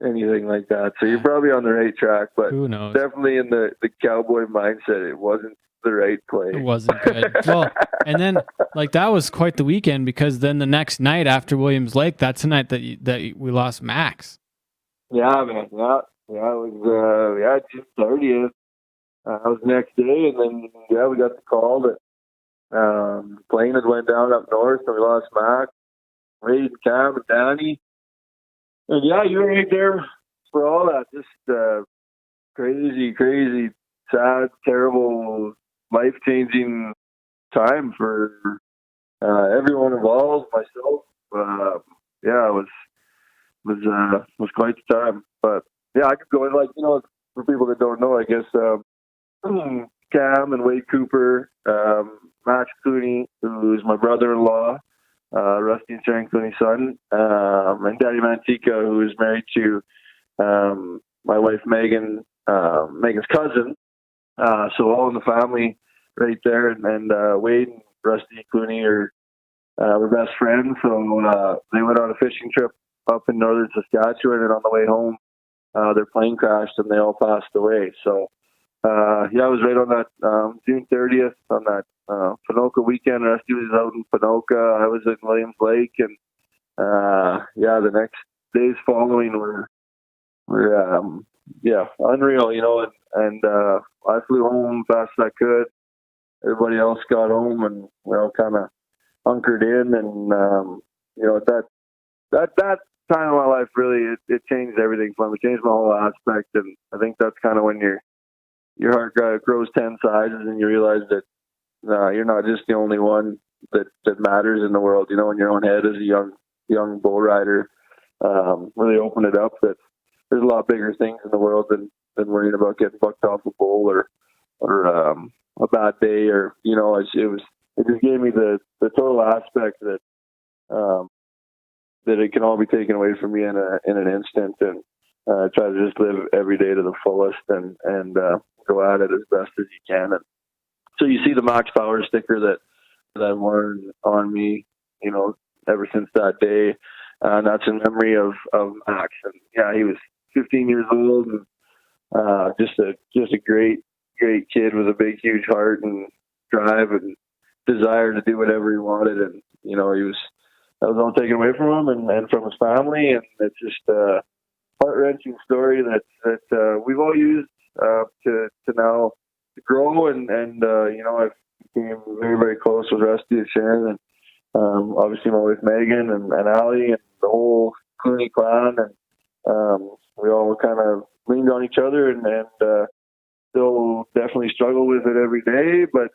anything like that. So you're probably on the right track, but who knows? definitely in the cowboy mindset, it wasn't the right play. It wasn't good. Well, and then like that was quite the weekend, because then the next night after Williams Lake, that's the night that we lost Max. Yeah, man. Yeah. It was June 30th. That was the next day, and then we got the call that plane had went down up north, and we lost Mac, Wade, Cam, and Danny. And you were right there for all that. Just crazy, sad, terrible, life-changing time for everyone involved. Myself, it was quite the time. But I could go in for people that don't know, I guess Cam and Wade Cooper, Max Cooney, who's my brother-in-law, Rusty and Sharon Cooney's son, and Daddy Mantica, who is married to my wife Megan, Megan's cousin. So all in the family right there, and Wade and Rusty Cooney were best friends. So they went on a fishing trip up in northern Saskatchewan, and on the way home, their plane crashed and they all passed away. So I was right on that June 30th on that Ponoka weekend. Rusty was out in Ponoka. I was in Williams Lake, and the next days following were unreal, and I flew home fast as I could. Everybody else got home, and we all kind of hunkered in, and that time of my life really it changed everything for me. It changed my whole aspect, and I think that's kind of when your heart grows 10 sizes, and you realize that you're not just the only one that matters in the world. In your own head as a young bull rider, really opened it up that there's a lot bigger things in the world than worrying about getting bucked off a bull or a bad day, or it just gave me the total aspect that it can all be taken away from me in an instant, and try to just live every day to the fullest and go at it as best as you can. And so you see the Max Power sticker that I've worn on me, ever since that day, and that's in memory of Max. And he was 15 years old, and just a great kid with a big, huge heart and drive and desire to do whatever he wanted. And that was all taken away from him and from his family, and it's just a heart-wrenching story that we've all used to now grow, and I became very, very close with Rusty and Sharon, and obviously my wife Megan and Allie and the whole Clooney clan, and we all kind of leaned on each other, and still definitely struggle with it every day, but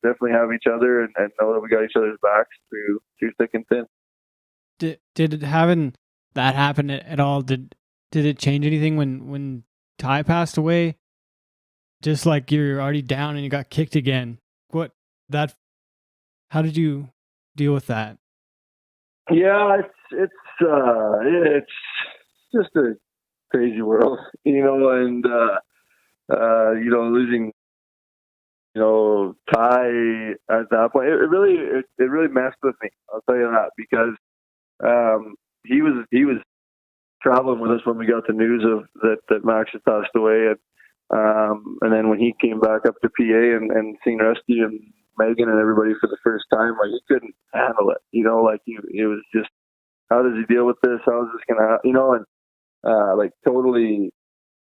definitely have each other and know that we got each other's backs through thick and thin. Did it having that happen at all? Did it change anything when Ty passed away? Just like you're already down and you got kicked again. How did you deal with that? Yeah, it's just a crazy world, and losing, Ty at that point, it really messed with me. I'll tell you that, because he was traveling with us when we got the news of that Max had passed away, and then when he came back up to PA and seen Rusty and Megan and everybody for the first time, he couldn't handle it. It was just, how does he deal with this? How is this gonna happen? And totally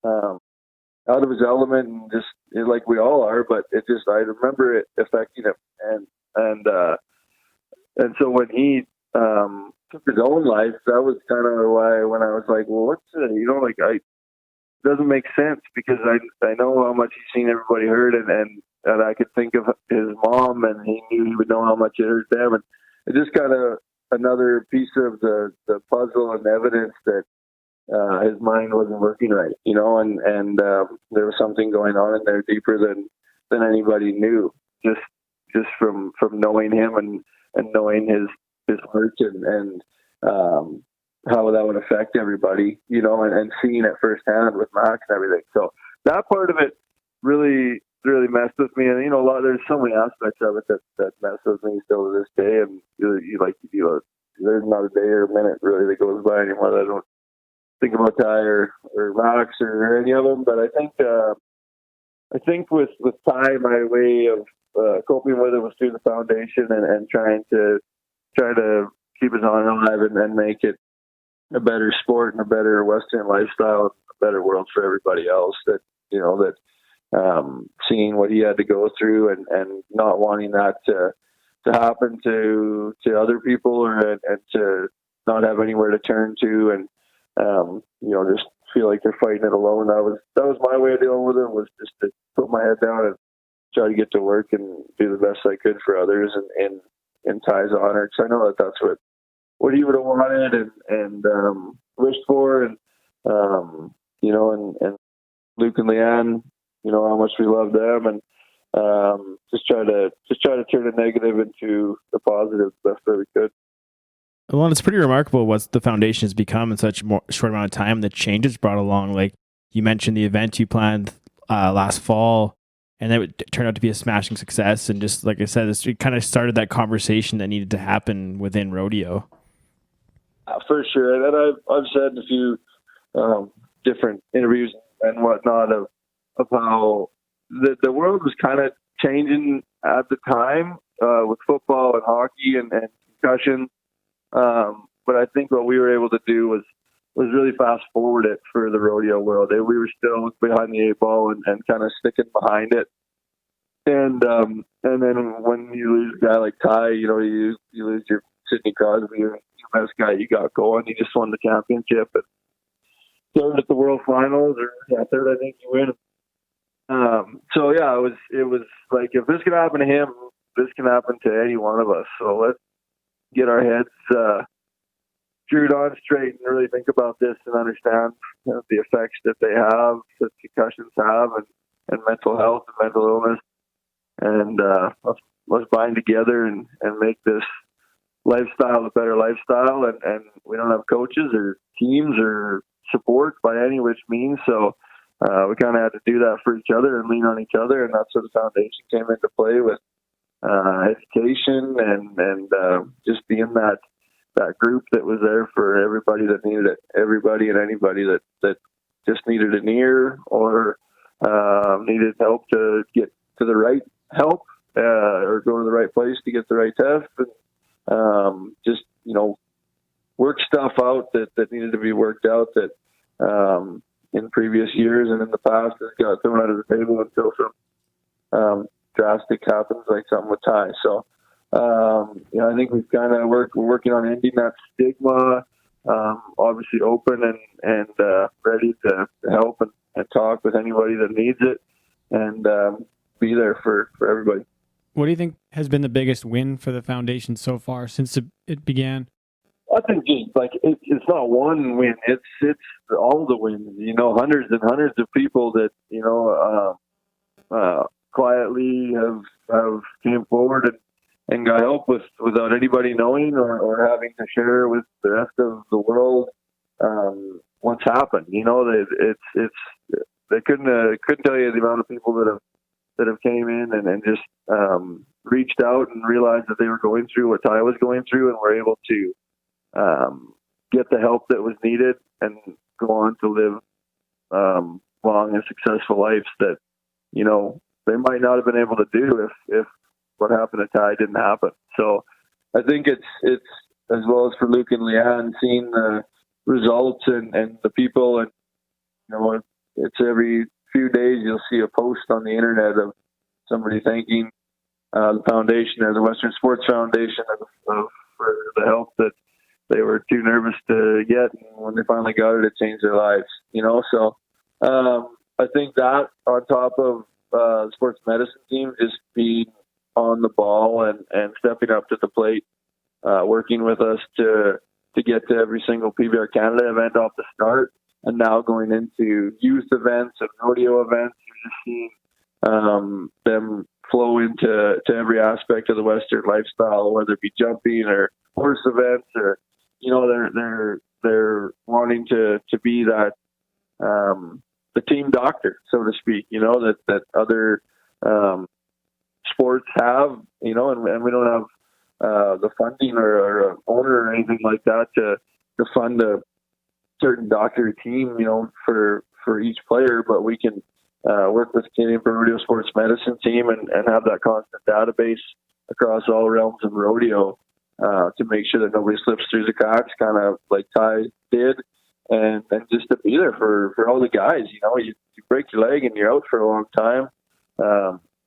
out of his element, and just like we all are. But I remember it affecting him, and so when he took his own life, that was kind of why, when I was like, well, what's it? It doesn't make sense, because I know how much he's seen everybody hurt, and I could think of his mom, and he knew he would know how much it hurt them, and it just kind of another piece of the puzzle and evidence that his mind wasn't working right, and there was something going on in there deeper than anybody knew, just from knowing him and knowing his heart and how that would affect everybody, and seeing it firsthand with Max and everything. So that part of it really messed with me, and there's so many aspects of it that mess with me still to this day, and there's not a day or a minute really that goes by anymore that I don't think about Ty or Max or any of them. But I think with Ty, my way of coping with it was through the foundation and trying to keep his honor alive and make it a better sport and a better Western lifestyle, a better world for everybody else. That seeing what he had to go through and not wanting that to happen to other people and to not have anywhere to turn to and just feel like they're fighting it alone. That was my way of dealing with it, was just to put my head down and try to get to work and do the best I could for others and in Ty's honor, because I know that that's what he would have wanted and wished for, and and Luke and Leanne, how much we love them, and just try to turn a negative into a positive the best that we could. Well, it's pretty remarkable what the foundation has become in such a short amount of time. The changes brought along, like you mentioned, the event you planned last fall, and it turned out to be a smashing success. And just like I said, it kind of started that conversation that needed to happen within rodeo. For sure, and I've said in a few different interviews and whatnot of how the world was kind of changing at the time with football and hockey and concussion. But I think what we were able to do was really fast forward it for the rodeo world. We were still behind the eight ball and kind of sticking behind it. And then when you lose a guy like Ty, you lose your Sidney Crosby, your best guy you got going. He just won the championship and third at the World Finals, or third I think you win. So yeah, it was like, if this can happen to him, this can happen to any one of us. So let's get our heads screwed on straight and really think about this and understand the effects that they have, that concussions have, and mental health and mental illness. And let's bind together and make this lifestyle a better lifestyle. And we don't have coaches or teams or support by any which means. So we kind of had to do that for each other and lean on each other. And that's where the foundation came into play with education and just being that group that was there for everybody that needed it, everybody and anybody that just needed an ear or needed help to get to the right help or go to the right place to get the right test, and just work stuff out that needed to be worked out that in previous years and in the past has got thrown out of the table until some drastic happens, like something with Ty. So I think we've kind of we're working on ending that stigma, obviously open and ready to help and talk with anybody that needs it, and be there for everybody. What do you think has been the biggest win for the foundation so far since it began? I think just like it's not one win; it's all the wins. Hundreds and hundreds of people that quietly have came forward and got help without anybody knowing or having to share with the rest of the world what's happened. They couldn't tell you the amount of people that have came in and just reached out and realized that they were going through what Ty was going through and were able to get the help that was needed and go on to live long and successful lives that they might not have been able to do if what happened to Ty didn't happen. So I think it's as well as for Luke and Leanne, seeing the results and the people, and it's every few days you'll see a post on the internet of somebody thanking the foundation or the Western Sports Foundation for the help that they were too nervous to get, and when they finally got it, it changed their lives. So I think that on top of the sports medicine team just being on the ball and stepping up to the plate, working with us to get to every single PBR Canada event off the start, and now going into youth events and rodeo events. You're just seeing them flow into every aspect of the Western lifestyle, whether it be jumping or horse events, or they're wanting to be that the team doctor, so to speak. That other sports have, and we don't have the funding or owner or anything like that to fund a certain doctor team, for each player, but we can work with Canadian Rodeo Sports Medicine team and have that constant database across all realms of rodeo to make sure that nobody slips through the cracks, kind of like Ty did, and just to be there for all the guys. You break your leg and you're out for a long time.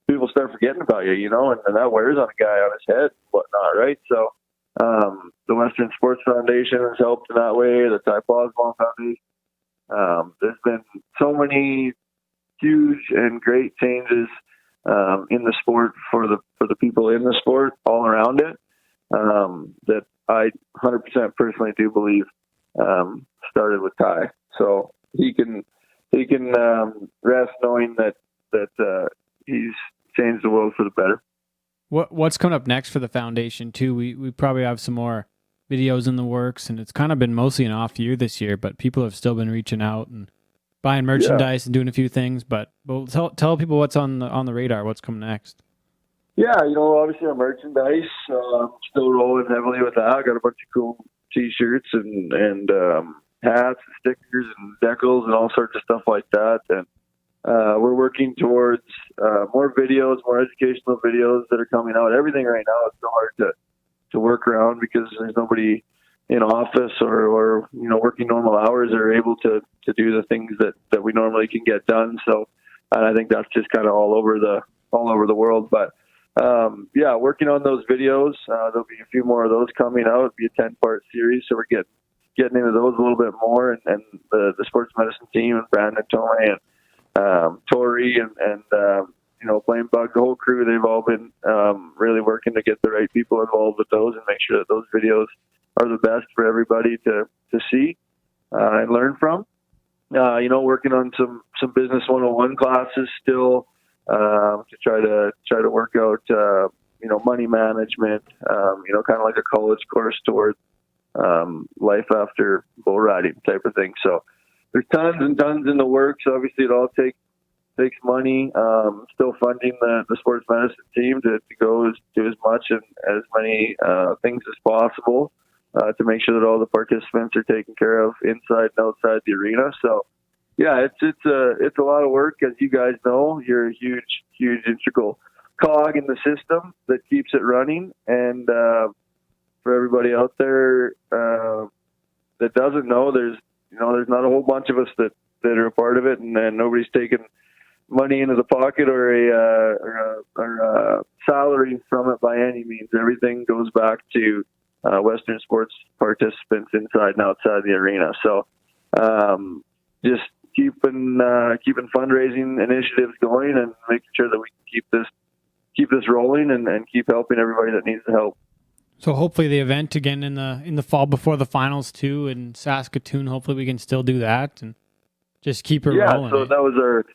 People start forgetting about you, and that wears on a guy on his head and whatnot, right? So the Western Sports Foundation has helped in that way, the Ty Posbon Foundation. There's been so many huge and great changes in the sport for the people in the sport all around it that I 100% personally do believe started with Ty. So he can rest knowing that he's changed the world for the better. What's coming up next for the foundation too? We probably have some more videos in the works, and it's kind of been mostly an off year this year, but people have still been reaching out and buying merchandise and doing a few things. But tell people what's on the radar. What's coming next? Yeah, obviously our merchandise, still rolling heavily with that. I got a bunch of cool T-shirts and hats and stickers and decals and all sorts of stuff like that. And we're working towards more videos, more educational videos that are coming out. Everything right now is so hard to work around because there's nobody in office or working normal hours are able to do the things that we normally can get done. So, and I think that's just kind of all over the world. But working on those videos. There'll be a few more of those coming out. It'll be a 10-part series, so we're getting into those a little bit more. And the sports medicine team and Brandon Tomei and Tori and Blaine Bug, the whole crew, they've all been really working to get the right people involved with those and make sure that those videos are the best for everybody to see and learn from. Working on some business 101 classes still to try to work out money management, kind of like a college course towards life after bull riding type of thing. So there's tons and tons in the works. Obviously, it all takes money. Still funding the sports medicine team to go do as much and as many things as possible to make sure that all the participants are taken care of inside and outside the arena. So, yeah, it's a lot of work. As you guys know, you're a huge integral cog in the system that keeps it running. And for everybody out there that doesn't know, there's not a whole bunch of us that are a part of it, and nobody's taking money into the pocket or a salary from it by any means. Everything goes back to Western sports participants inside and outside the arena. So just keeping fundraising initiatives going and making sure that we can keep this rolling and keep helping everybody that needs the help. So hopefully the event again in the fall before the finals too in Saskatoon. Hopefully we can still do that and just keep it rolling. Yeah, so that was our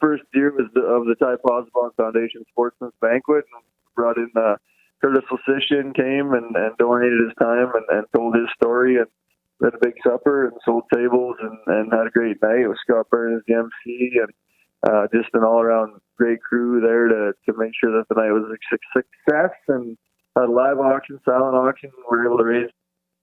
first year of the Ty Posbon Foundation Sportsman's Banquet. And brought in Curtis Lasician came and donated his time and told his story and had a big supper and sold tables and had a great night with Scott Byrne as the MC and just an all-around great crew there to make sure that the night was a success, and had a live auction, silent auction. We were able to raise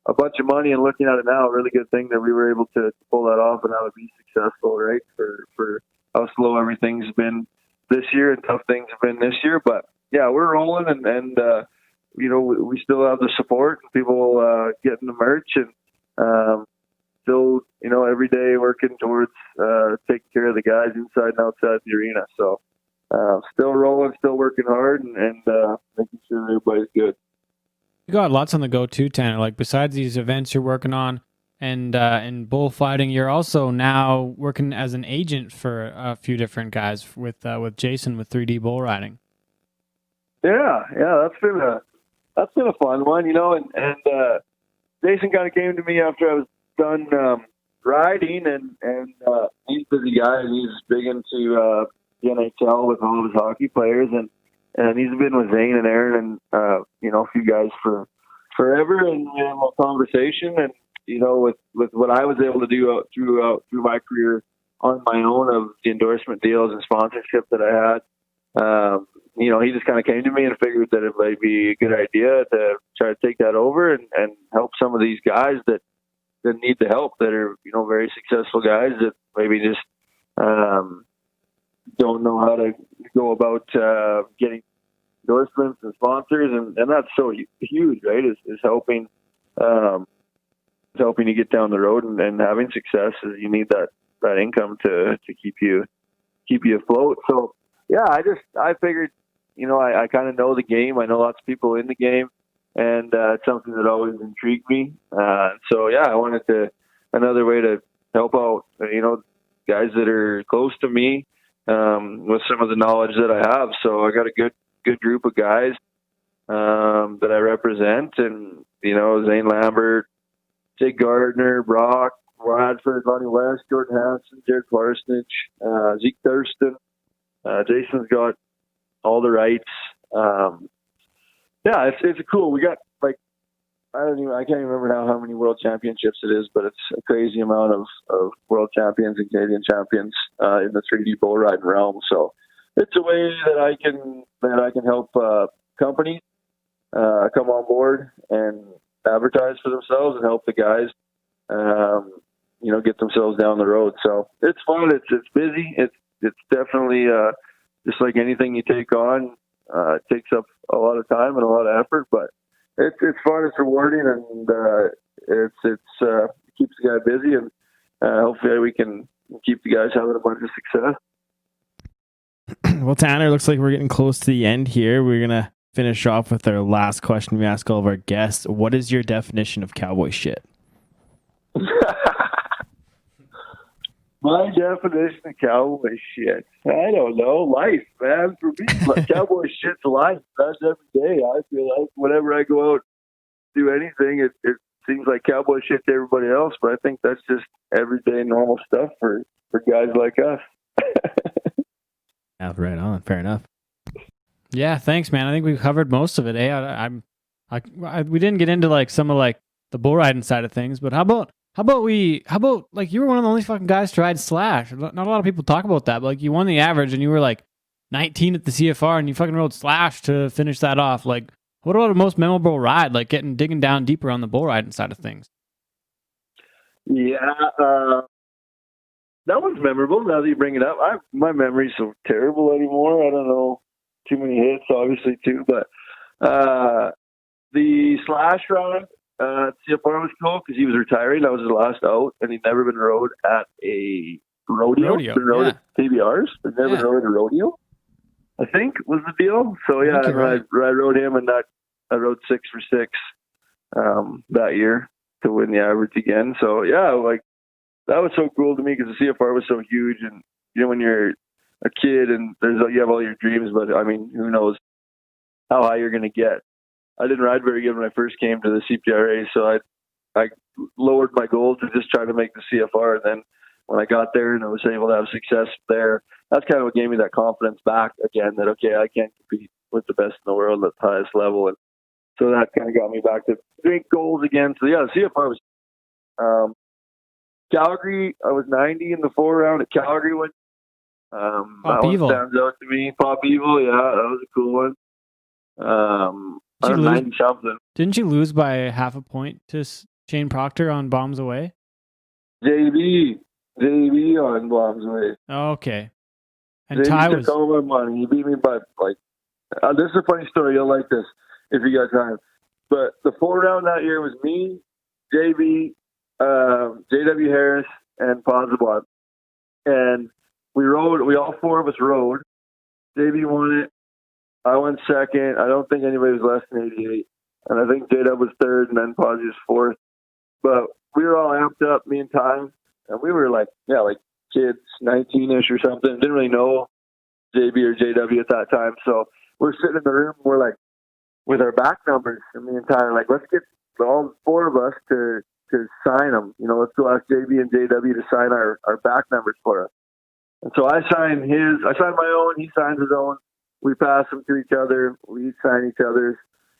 a bunch of money, and looking at it now, a really good thing that we were able to pull that off and have it be successful, right, for how slow everything's been this year and tough things have been this year. But yeah, we're rolling and we still have the support and people getting the merch and still, every day working towards taking care of the guys inside and outside the arena. So still rolling, still working hard and making sure everybody's good. You got lots on the go too, Tanner. Like besides these events you're working on and bullfighting, you're also now working as an agent for a few different guys with Jason with 3D bull riding. Yeah, that's been a fun one, and Jason kind of came to me after I was done riding, and he's a busy guy, and he's big into the NHL with all of his hockey players, and he's been with Zane and Aaron and a few guys for forever, and we had a little conversation, and with what I was able to do through my career on my own of the endorsement deals and sponsorship that I had. He just kind of came to me and figured that it might be a good idea to try to take that over and help some of these guys that need the help, that are, you know, very successful guys that maybe just don't know how to go about getting endorsements and sponsors, and that's so huge, right? Is helping you get down the road and having success. Is you need that income to keep you afloat. So yeah, I figured, you know, I kind of know the game. I know lots of people in the game, and it's something that always intrigued me. So yeah, I wanted another way to help out, you know, guys that are close to me with some of the knowledge that I have. So I got a good group of guys that I represent, and, you know, Zane Lambert, Jake Gardner, Brock Radford, Lonnie West, Jordan Hansen, Jared Parsonage, Zeke Thurston. Jason's got all the rights. Yeah, it's cool. We got, like, I can't even remember now how many world championships it is, but it's a crazy amount of world champions and Canadian champions in the 3D bull riding realm. So it's a way that I can help companies come on board and advertise for themselves and help the guys, you know, get themselves down the road. So it's fun. It's busy. It's definitely just like anything you take on. It takes up a lot of time and a lot of effort, but it's fun. It's rewarding, and it keeps the guy busy, and hopefully we can keep the guys having a bunch of success. Well, Tanner, looks like we're getting close to the end here. We're gonna finish off with our last question we ask all of our guests. What is your definition of cowboy shit? My definition of cowboy shit, I don't know. Life, man. For me, cowboy shit's life. That's every day. I feel like whenever I go out, do anything, it seems like cowboy shit to everybody else, but I think that's just everyday normal stuff for guys like us. Yeah, right on. Fair enough. Yeah, thanks, man. I think we covered most of it. We didn't get into like some of like the bull riding side of things, but how about like you were one of the only fucking guys to ride Slash. Not a lot of people talk about that, but like you won the average and you were like 19 at the CFR and you fucking rode Slash to finish that off. Like, what about the most memorable ride? Like digging down deeper on the bull riding side of things. Yeah, that was memorable. Now that you bring it up, my memory's so terrible anymore. I don't know too many hits, obviously too, but the Slash ride. CFR was cool because he was retiring. That was his last out, and he'd never been rode at a rodeo. Been rode at PBRs, but never rode at a rodeo, I think was the deal. So yeah, I rode him, and I rode 6 for 6 that year to win the average again. So yeah, like that was so cool to me because the CFR was so huge, and you know when you're a kid and you have all your dreams, but I mean, who knows how high you're going to get. I didn't ride very good when I first came to the CPRA, so I lowered my goal to just try to make the CFR. And then when I got there and I was able to have success there, that's kind of what gave me that confidence back again that, okay, I can compete with the best in the world at the highest level. And so that kind of got me back to big goals again. So yeah, the CFR was Calgary. I was 90 in the 4 round at Calgary. That one stands out to me. Pop Evil, yeah, that was a cool one. Didn't you lose by half a point to Shane Proctor on Bombs Away? JB on Bombs Away. Oh, okay. And JB Ty took was all my money. He beat me by like. This is a funny story. You'll like this if you got time. But the 4 round that year was me, JB, JW Harris, and Pozabot. And we all 4 of us rode. JB won it. I went second. I don't think anybody was less than 88. And I think J-Dub was 3rd, and then Posy was 4th. But we were all amped up, me and Ty. And we were like kids, 19-ish or something. Didn't really know JB or JW at that time. So we're sitting in the room, and we're like, with our back numbers. And me and Ty are like, let's get all 4 of us to sign them. You know, let's go ask JB and JW to sign our back numbers for us. And so I signed my own, he signs his own. We pass them to each other. We each sign each other's.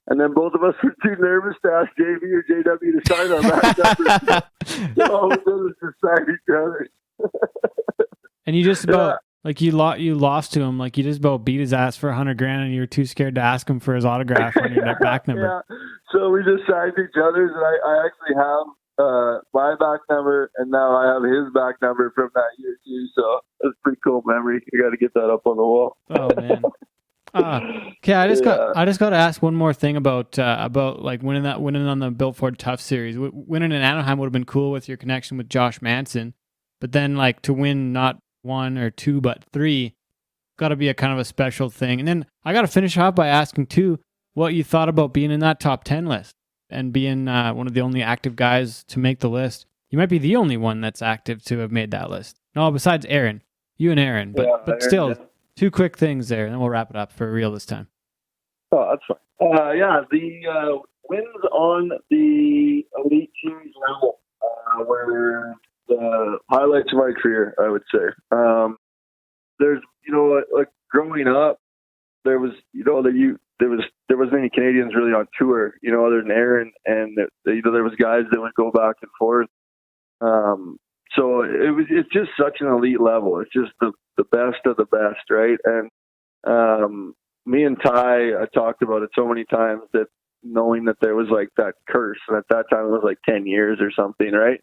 And then both of us were too nervous to ask JV or JW to sign our back numbers. So all we did was just sign each other's. And you just about, like you lost to him. Like you just about beat his ass for $100,000 and you were too scared to ask him for his autograph on your back number. Yeah. So we just signed each other's. And I actually have my back number, and now I have his back number from that year too. So that's a pretty cool memory. You got to get that up on the wall. Oh man. Okay, I just got to ask one more thing about like winning on the Built Ford Tough series. Winning in Anaheim would have been cool with your connection with Josh Manson, but then like to win not 1 or 2 but 3, got to be a kind of a special thing. And then I got to finish off by asking too what you thought about being in that top 10 list and being one of the only active guys to make the list. You might be the only one that's active to have made that list. No, besides Aaron, you and Aaron, but Aaron, still. Yeah. 2 quick things there, and then we'll wrap it up for real this time. Oh, that's fine. The wins on the Elite Series level were the highlights of my career, I would say. There's, like growing up, there was, there wasn't any Canadians really on tour, other than Aaron, and there was guys that would go back and forth. So it's just such an elite level. It's just the best of the best, right? And me and Ty, I talked about it so many times that knowing that there was like that curse, and at that time it was like 10 years or something, right?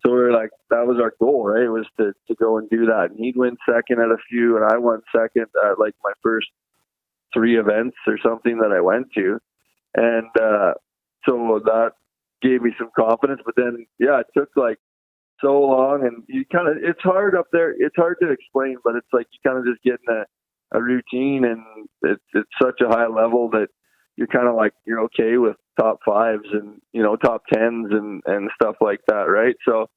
So we were like, that was our goal, right? It was to go and do that. And he'd win second at a few, and I won second at like my first 3 events or something that I went to. And so that gave me some confidence. But then, it took like so long, and it's hard up there. It's hard to explain, but it's like you kind of just get in a routine, and it's such a high level that you're kind of like, you're okay with top 5s and, top 10s and stuff like that. Right. So,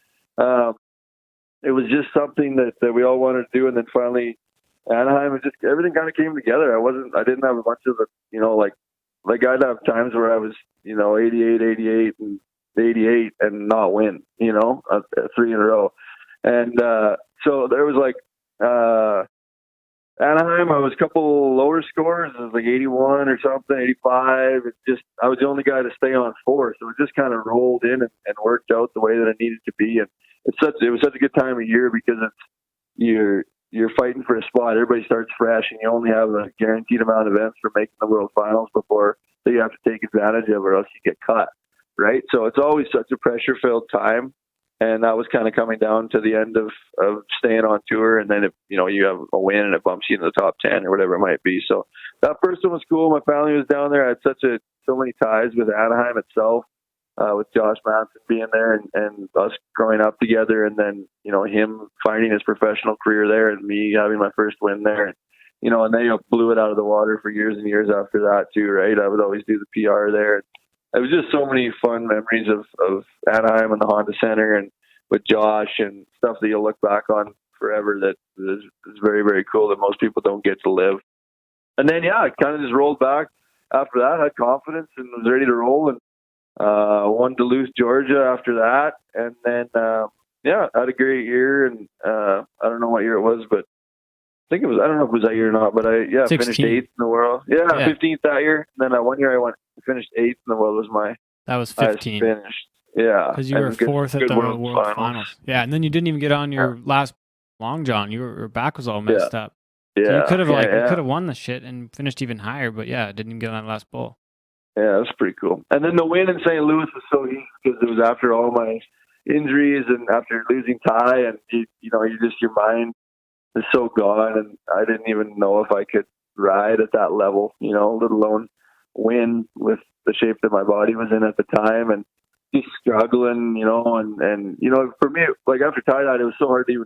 it was just something that we all wanted to do. And then finally Anaheim, and just everything kind of came together. I didn't have a bunch of like I'd have times where I was, 88 and 88 and not win, 3 in a row. And so there was like Anaheim, I was a couple lower scores. It was like 81 or something, 85. I was the only guy to stay on 4, so it just kind of rolled in and worked out the way that it needed to be. And it was such a good time of year because you're fighting for a spot. Everybody starts fresh, and you only have a guaranteed amount of events for making the World Finals before that you have to take advantage of, or else you get cut. Right. So it's always such a pressure-filled time. And that was kind of coming down to the end of staying on tour. And then, you have a win and it bumps you into the top 10 or whatever it might be. So that first one was cool. My family was down there. I had so many ties with Anaheim itself, with Josh Manson being there and us growing up together. And then, him finding his professional career there and me having my first win there. And they blew it out of the water for years and years after that too, right? I would always do the PR there. It was just so many fun memories of Anaheim and the Honda Center and with Josh and stuff that you'll look back on forever that is very, very cool that most people don't get to live. And then, I kind of just rolled back after that, had confidence and was ready to roll, and won Duluth, Georgia after that. And then, had a great year. And I don't know what year it was, but I think it was, I don't know if it was that year or not, but I finished 8th in the world. 15th that year. And then 1 year I finished 8th in the world that was 15. Finished. Yeah. Because you were 4th at the World Finals. Yeah. And then you didn't even get on your last long john. Your back was all messed up. Yeah. So you could have you could have won the shit and finished even higher, but didn't even get on that last bowl. Yeah, that's pretty cool. And then the win in St. Louis was so easy because it was after all my injuries and after losing Ty, and your mind is so gone, and I didn't even know if I could ride at that level, let alone win with the shape that my body was in at the time, and just struggling, and for me, like after Ty died, it was so hard to even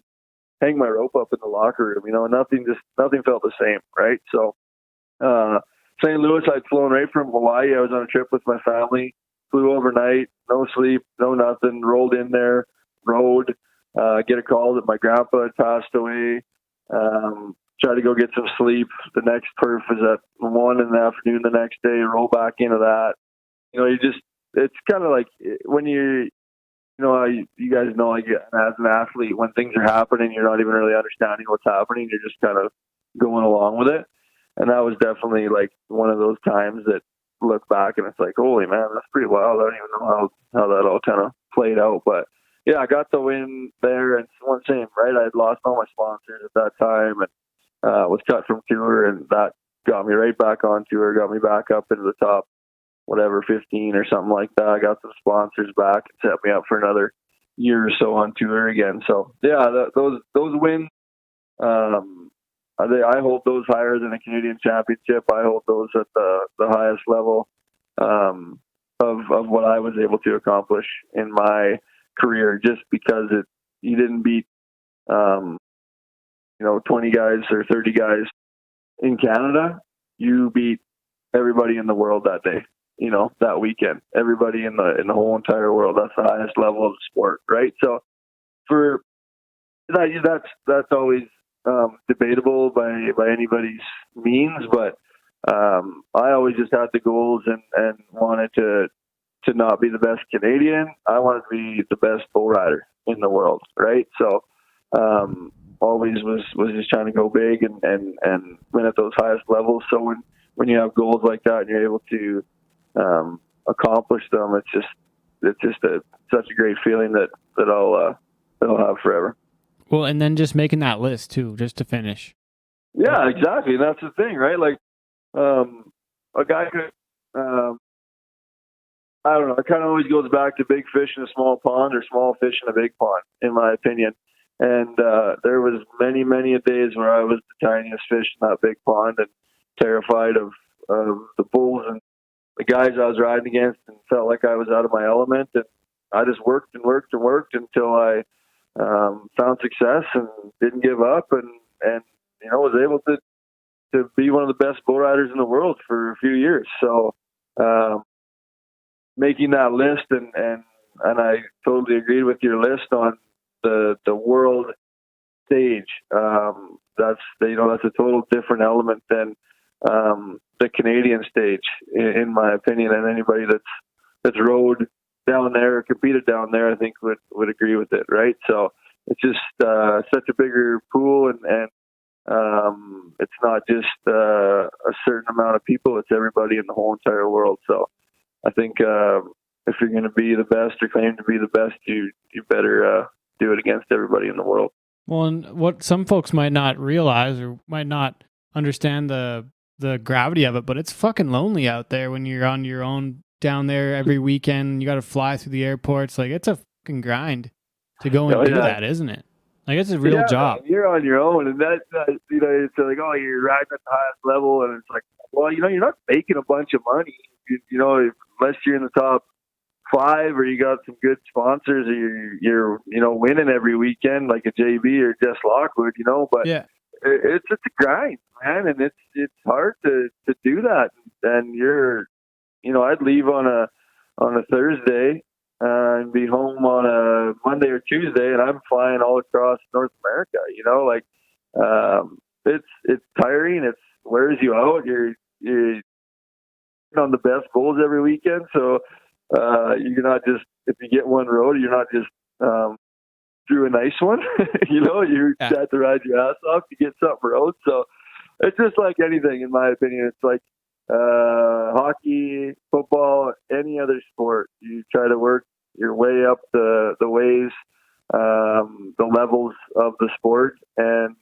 hang my rope up in the locker room, nothing felt the same, right? So St. Louis, I'd flown right from Hawaii. I was on a trip with my family, flew overnight, no sleep, no nothing, rolled in there, rode, get a call that my grandpa had passed away, try to go get some sleep. The next perf is at 1 in the afternoon the next day, roll back into that. It's kind of like when you guys know, like as an athlete, when things are happening, you're not even really understanding what's happening. You're just kind of going along with it. And that was definitely like one of those times that look back and it's like, holy man, that's pretty wild. I don't even know how that all kind of played out. But yeah, I got the win there, and one same, right? I had lost all my sponsors at that time and was cut from tour, and that got me right back on tour, got me back up into the top whatever, 15 or something like that. I got some sponsors back and set me up for another year or so on tour again. So yeah, those wins, I hold those higher than a Canadian championship. I hold those at the highest level of what I was able to accomplish in my career, just because you didn't beat 20 guys or 30 guys in Canada. You beat everybody in the world that day, that weekend. Everybody in the whole entire world. That's the highest level of the sport, right? So for that, that's always debatable by anybody's means, but I always just had the goals and wanted to not be the best Canadian. I wanted to be the best bull rider in the world, right? So always was just trying to go big and win at those highest levels. So when you have goals like that and you're able to accomplish them, it's just such a great feeling that I'll have forever. Well, and then just making that list too, just to finish. Yeah, exactly. And that's the thing, right? Like, a guy could, I don't know, it kind of always goes back to big fish in a small pond or small fish in a big pond, in my opinion. And there was many, many days where I was the tiniest fish in that big pond and terrified of the bulls and the guys I was riding against, and felt like I was out of my element. And I just worked and worked and worked until I found success and didn't give up, and was able to be one of the best bull riders in the world for a few years. So making that list, and I totally agreed with your list on the world stage. That's a total different element than the Canadian stage, in my opinion. And anybody that's rode down there or competed down there, I think would agree with it, right? So it's just such a bigger pool, and it's not just a certain amount of people, it's everybody in the whole entire world. So I think if you're going to be the best or claim to be the best, you better do it against everybody in the world. Well, and what some folks might not realize or might not understand the gravity of it, but it's fucking lonely out there when you're on your own down there every weekend. You got to fly through the airports. Like, it's a fucking grind to go and do that, isn't it? Like, it's a real job. Man, you're on your own, and that it's like, oh, you're riding at the highest level, and it's like, well, you're not making a bunch of money, unless you're in the top 5 or you got some good sponsors, or you're winning every weekend like a JB or Jess Lockwood, but yeah, it's a grind, man, and it's hard to do that. And I'd leave on a Thursday and be home on a Monday or Tuesday, and I'm flying all across North America. It's tiring. It wears you out. You're on the best bulls every weekend, so you're not just, if you get one road, you're not just through a nice one. You have to ride your ass off to get something rode. So it's just like anything, in my opinion. It's like hockey, football, any other sport. You try to work your way up the ways, the levels of the sport, and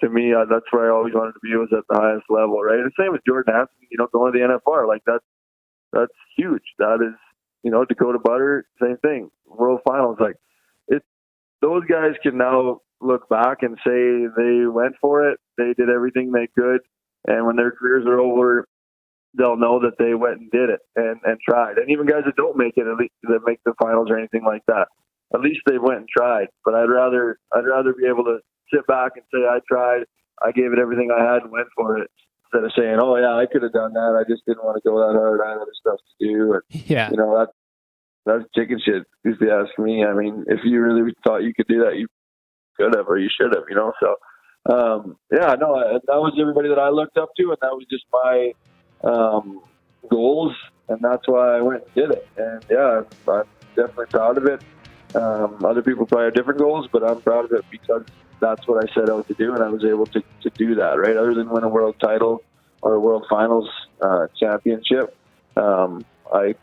to me, that's where I always wanted to be, was at the highest level, right? And same with Jordan Hansen, going to the NFR, like that's huge. That is, Dakota Butter, same thing. World Finals, like those guys can now look back and say they went for it. They did everything they could, and when their careers are over, they'll know that they went and did it and tried. And even guys that don't make it, at least that make the finals or anything like that, at least they went and tried. But I'd rather be able to sit back and say I tried, I gave it everything I had and went for it, instead of saying, oh yeah, I could have done that, I just didn't want to go that hard, I had other stuff to do. And that's chicken shit, if you ask me. I mean, if you really thought you could do that, you could have, or you should have, So that was everybody that I looked up to, and that was just my goals, and that's why I went and did it. And I'm definitely proud of it. Other people probably have different goals, but I'm proud of it because that's what I set out to do, and I was able to do that, right? Other than win a world title or a world finals championship, I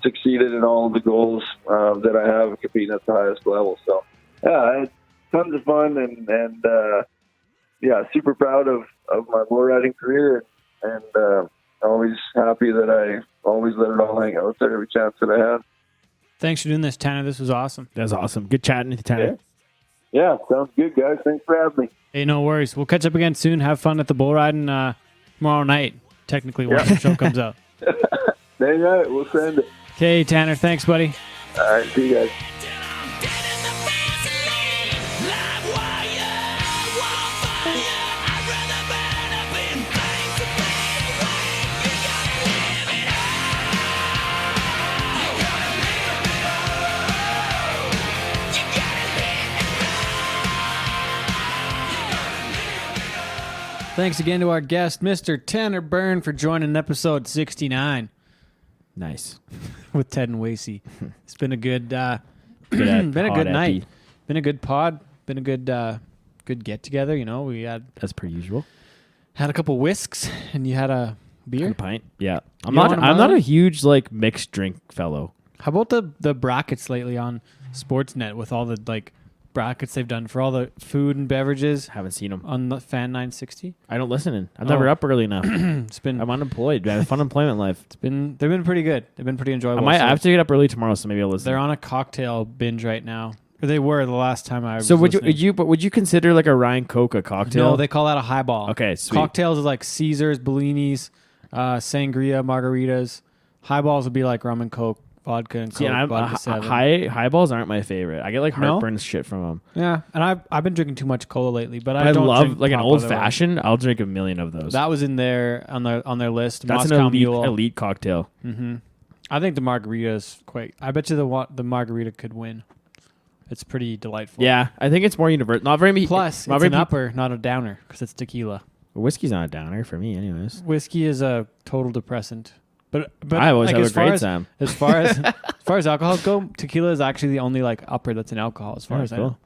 succeeded in all of the goals that I have competing at the highest level. So I had tons of fun, and super proud of my bull riding career, and always happy that I always let it all hang out there every chance that I have. Thanks for doing this, Tanner. This was awesome. That was awesome. Good chatting with you, Tanner. Yeah, sounds good, guys. Thanks for having me. Hey, no worries. We'll catch up again soon. Have fun at the bull riding tomorrow night, technically, when the show comes out. Dang right, we'll send it. Okay, Tanner. Thanks, buddy. All right, see you guys. Thanks again to our guest, Mr. Tanner Byrne, for joining episode 69 Nice. with Ted and Wacey. It's been a good, Good been a good night. epi. Been a good pod. Been a good, good get together. You know, we had As per usual. a couple whisks, and you had a beer. Good pint. Yeah. I'm You not want a I'm not Miller? a huge like mixed drink fellow. How about the brackets lately on Sportsnet with all the like brackets they've done for all the food and beverages Haven't seen them. on the Fan 960? I don't listen in. I'm never up early enough. It's been I'm unemployed. I have a fun employment life. they've been pretty good. They've been pretty enjoyable. I So have to get up early tomorrow, so maybe I'll listen. they're on a cocktail binge right now. Or they were the last time I was So would listening. would you consider like a Ryan Coke a cocktail? No, they call that a highball. Okay, sweet. Cocktails is like Caesars, Bellinis, sangria, margaritas. Highballs would be like rum and Coke, vodka and Coke, See, and vodka 7. highballs aren't my favorite. I get like No? heartburn shit from them. Yeah, and I've been drinking too much cola lately, but I I don't love drink like an pop old otherwise. fashioned. I'll drink a million of those. That was in there on their list. That's Moscow an Mule. elite cocktail. Mm-hmm. I think the margarita is quite. I bet you the margarita could win. It's pretty delightful. Yeah, I think it's more universal. Not very. Plus, not it's very an upper, not a downer, because it's tequila. Whiskey's not a downer for me, anyways. Whiskey is a total depressant. But I always like, have as a far great as, time. as far as alcohols go, tequila is actually the only like upper that's an alcohol. As far as I know,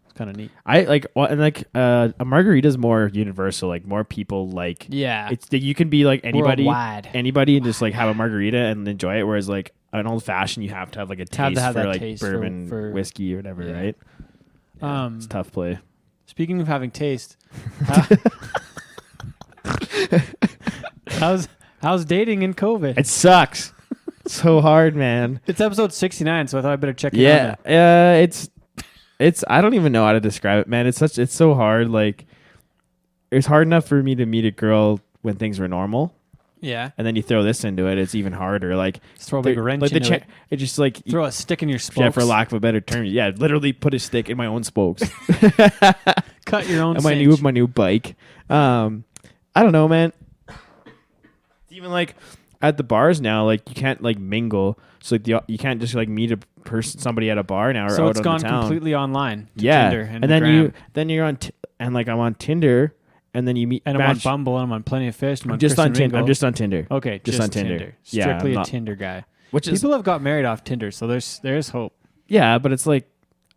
it's kind of neat. I like and like a margarita is more universal. Like more people like. Yeah, It's you can be like anybody, worldwide. and just like have a margarita and enjoy it. Whereas like an old fashioned, you have to have like a Have to taste have for that like taste bourbon, for whiskey or whatever, yeah. right? Yeah, it's a tough play. Speaking of having taste, how's dating in COVID? It sucks. So hard, man. It's episode 69, so I thought I better check it out. Yeah, it's I don't even know how to describe it, man. It's so hard. Like it's hard enough for me to meet a girl when things were normal, Yeah. and then you throw this into it. It's even harder. Like Just throw a big wrench into it. It just like Throw a stick in your spokes. yeah, for lack of a better term. Yeah, literally put a stick in my own spokes. Cut your own and cinch. my new bike. I don't know, man. It's even like at the bars now, like you can't like mingle. So like you can't just like meet a person, somebody at a bar now or So out it's on gone the town. completely online. To Yeah, Tinder and, and then Gram. you're on and like I'm on Tinder, and then you meet. And I'm on match- Bumble, and I'm on Plenty of Fish. And I'm I'm just Kristen on Tinder. I'm Ringo. just on Tinder. Okay, just on Tinder. Yeah, Strictly I'm a not- Tinder guy. Which is People have got married off Tinder, so there's hope. yeah, but it's like,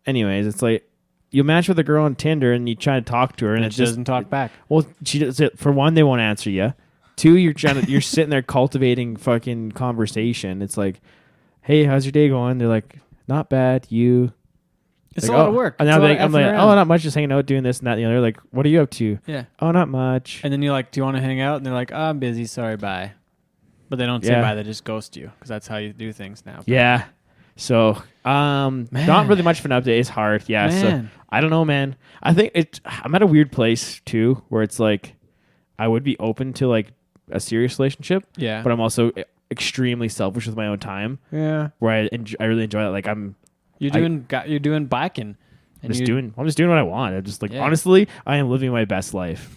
anyways, it's like you match with a girl on Tinder and you try to talk to her, and And it it doesn't talk back. Well, she does it. For one, they won't answer you. Two, you're sitting there cultivating fucking conversation. It's like, hey, how's your day going? They're like, not bad. You. It's Like, a lot oh. of work. And It's a I'm lot like, of effing oh, around. not much. Just hanging out, doing this and that and the other. Like, what are you up to? Yeah. Oh, not much. And then you're like, do you want to hang out? And they're like, oh, I'm busy. Sorry, bye. But they don't say Yeah. bye. They just ghost you because that's how you do things now. Yeah. So, not really much of an update. It's hard. Yeah. So Man. I don't know, man. I think I'm at a weird place too, where it's like, I would be open to like a serious relationship, Yeah. but I'm also extremely selfish with my own time. Yeah. Where I really enjoy it. Like You're doing biking. I'm just doing what I want. I'm just like, Yeah. honestly, I am living my best life.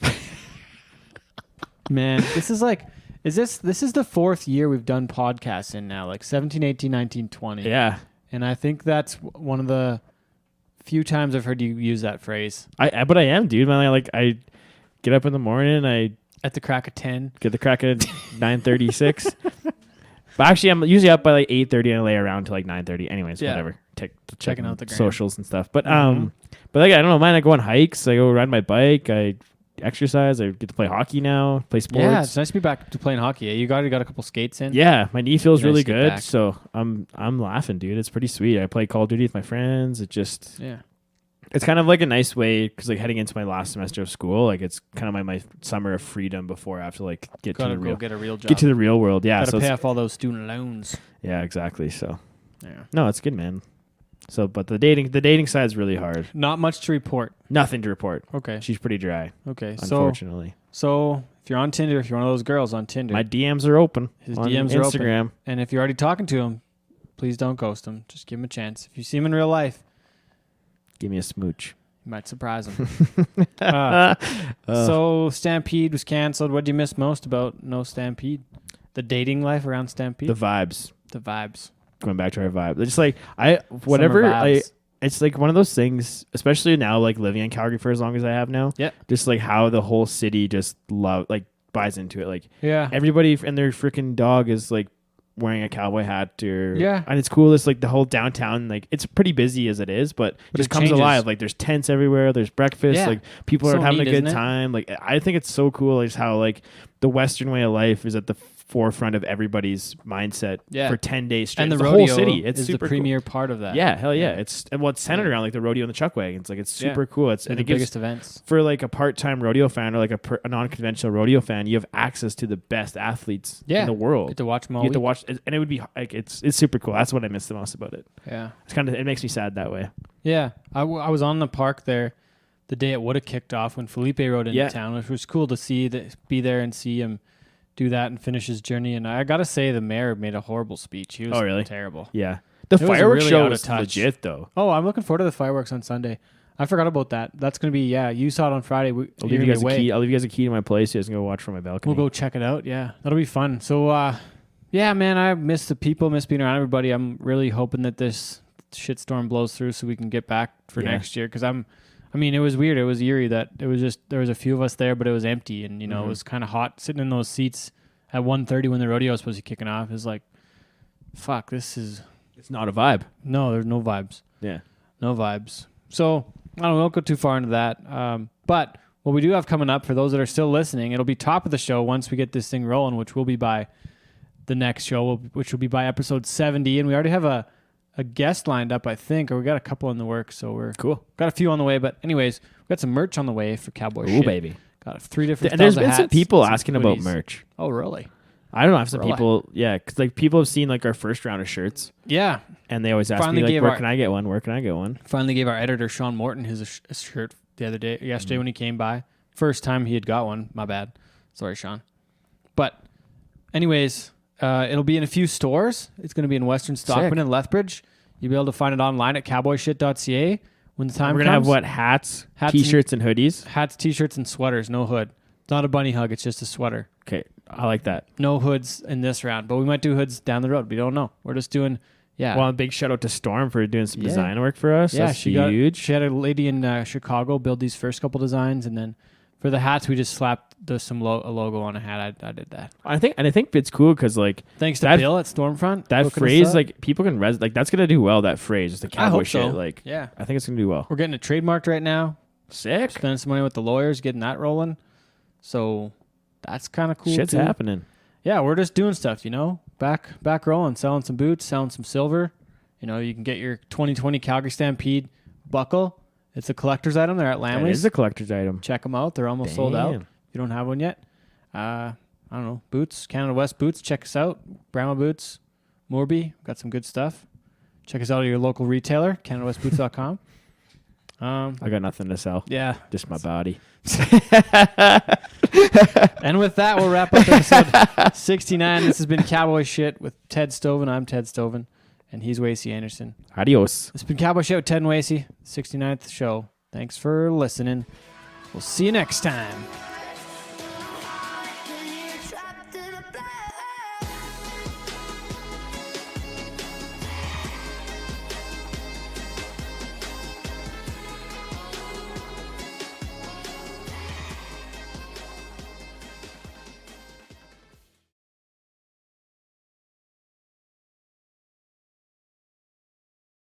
Man, this is like, this is the fourth year we've done podcasts in now, like 17, 18, 19, 20. Yeah. And I think that's one of the few times I've heard you use that phrase. But I am, dude. Man, I get up in the morning. I At the crack of 10. get the crack at 9:36. But actually, I'm usually up by like 8:30 and I lay around till like 9:30. Anyways, Yeah. whatever. Checking out the gram. socials and stuff. But Mhm. but like I don't know, man. I go on hikes. I go ride my bike. I exercise. I get to play hockey now. Play sports. Yeah, it's nice to be back to playing hockey. You got a couple skates in. Yeah, my knee feels Nice really to get good. back. So I'm laughing, dude. It's pretty sweet. I play Call of Duty with my friends. It just Yeah. It's kind of like a nice way because like heading into my last semester of school, like it's kind of my summer of freedom before I have to like get to get a real job. Get to the real world. Yeah. Gotta pay off all those student loans. Yeah, exactly. So yeah. No, it's good, man. So, but the dating side is really hard. Not much to report. Nothing to report. Okay. She's pretty dry. Okay. Unfortunately. So if you're on Tinder, if you're one of those girls on Tinder, my DMs are open. His on DMs Instagram. are open. And if you're already talking to him, please don't ghost him. Just give him a chance. If you see him in real life, give me a smooch. You might surprise him. So Stampede was canceled. What did you miss most about No Stampede? The dating life around Stampede? The vibes. Going back to our vibe. It's just like it's like one of those things, especially now, like living in Calgary for as long as I have now. Yeah. Just like how the whole city just buys into it. Like everybody and their freaking dog is like wearing a cowboy hat and it's cool. It's like the whole downtown, like it's pretty busy as it is, but it just comes alive. Like there's tents everywhere, there's breakfast, like people are having a good time. Like I think it's so cool is how like the Western way of life is at the forefront of everybody's mindset for 10 days straight. And the whole city. It's is super the premier cool. part of that. Yeah, hell yeah. It's centered around like the rodeo and the chuck wagons. Like it's super cool. It's the biggest events. For like a part-time rodeo fan or like a non-conventional rodeo fan, you have access to the best athletes in the world. You get to watch them all. You get to watch, and it would be like it's super cool. That's what I miss the most about it. Yeah, it makes me sad that way. Yeah, I was on the park there the day it would have kicked off when Felipe rode into town, which was cool to be there and see him do that and finish his journey. And I gotta say, the mayor made a horrible speech. He was terrible. Yeah, the fireworks show was legit though. Oh, I'm looking forward to the fireworks on Sunday. I forgot about that. That's gonna be you saw it on Friday. I'll give you guys a key. I'll leave you guys a key to my place. You guys can go watch from my balcony. We'll go check it out. Yeah, that'll be fun. So yeah, man, I miss the people, miss being around everybody. I'm really hoping that this shitstorm blows through so we can get back for next year. Because it was weird. It was eerie that it was just, there was a few of us there, but it was empty. And, it was kind of hot sitting in those seats at 1:30 when the rodeo was supposed to be kicking off. It was like, fuck, it's not a vibe. No, there's no vibes. Yeah. No vibes. So, I don't know, we won't go too far into that. But what we do have coming up for those that are still listening, it'll be top of the show once we get this thing rolling, which will be by the next show, which will be by episode 70. And we already have a guest lined up, I think, or we got a couple in the works, so we're cool. Got a few on the way, but anyways, we got some merch on the way for Cowboy Shit. Ooh, baby. Got 3 different and there's been hats, some people asking about merch. Oh, really? I don't know. I have some people, because like people have seen like our first round of shirts. Yeah. And they always ask me like, where can I get one? Where can I get one? Finally gave our editor, Sean Morton, his shirt yesterday when he came by. First time he had got one. My bad. Sorry, Sean. But anyways, it'll be in a few stores. It's going to be in Western Stockman and Lethbridge. You'll be able to find it online at CowboyShit.ca when the time comes. We're going to have hats, T-shirts, and hoodies? Hats, T-shirts, and sweaters. No hood. It's not a bunny hug. It's just a sweater. Okay. I like that. No hoods in this round, but we might do hoods down the road. We don't know. We're just doing, Well, a big shout out to Storm for doing some design work for us. Yeah, That's huge. She had a lady in Chicago build these first couple designs, and then for the hats, we just slapped a logo on a hat. I did that. I think it's cool because like thanks to Bill at Stormfront. That phrase, like people can like that's gonna do well. That phrase, just the cowboy shit. So. Like, yeah, I think it's gonna do well. We're getting it trademarked right now. Sick. Spending some money with the lawyers, getting that rolling. So that's kind of cool. Shit's happening. Yeah, we're just doing stuff, back rolling, selling some boots, selling some silver. You can get your 2020 Calgary Stampede buckle. It's a collector's item. They're at Lamley's. It is a collector's item. Check them out. They're almost sold out. If you don't have one yet. I don't know. Boots, Canada West Boots. Check us out. Brahma Boots, Morby. Got some good stuff. Check us out at your local retailer, CanadaWestBoots.com. I got nothing to sell. Yeah. Just my body. And with that, we'll wrap up episode 69. This has been Cowboy Shit with Ted Stovin. I'm Ted Stovin, and he's Wacey Anderson. Adios. It's been Cowboy Shit with Ted and Wacey, 69th show. Thanks for listening. We'll see you next time.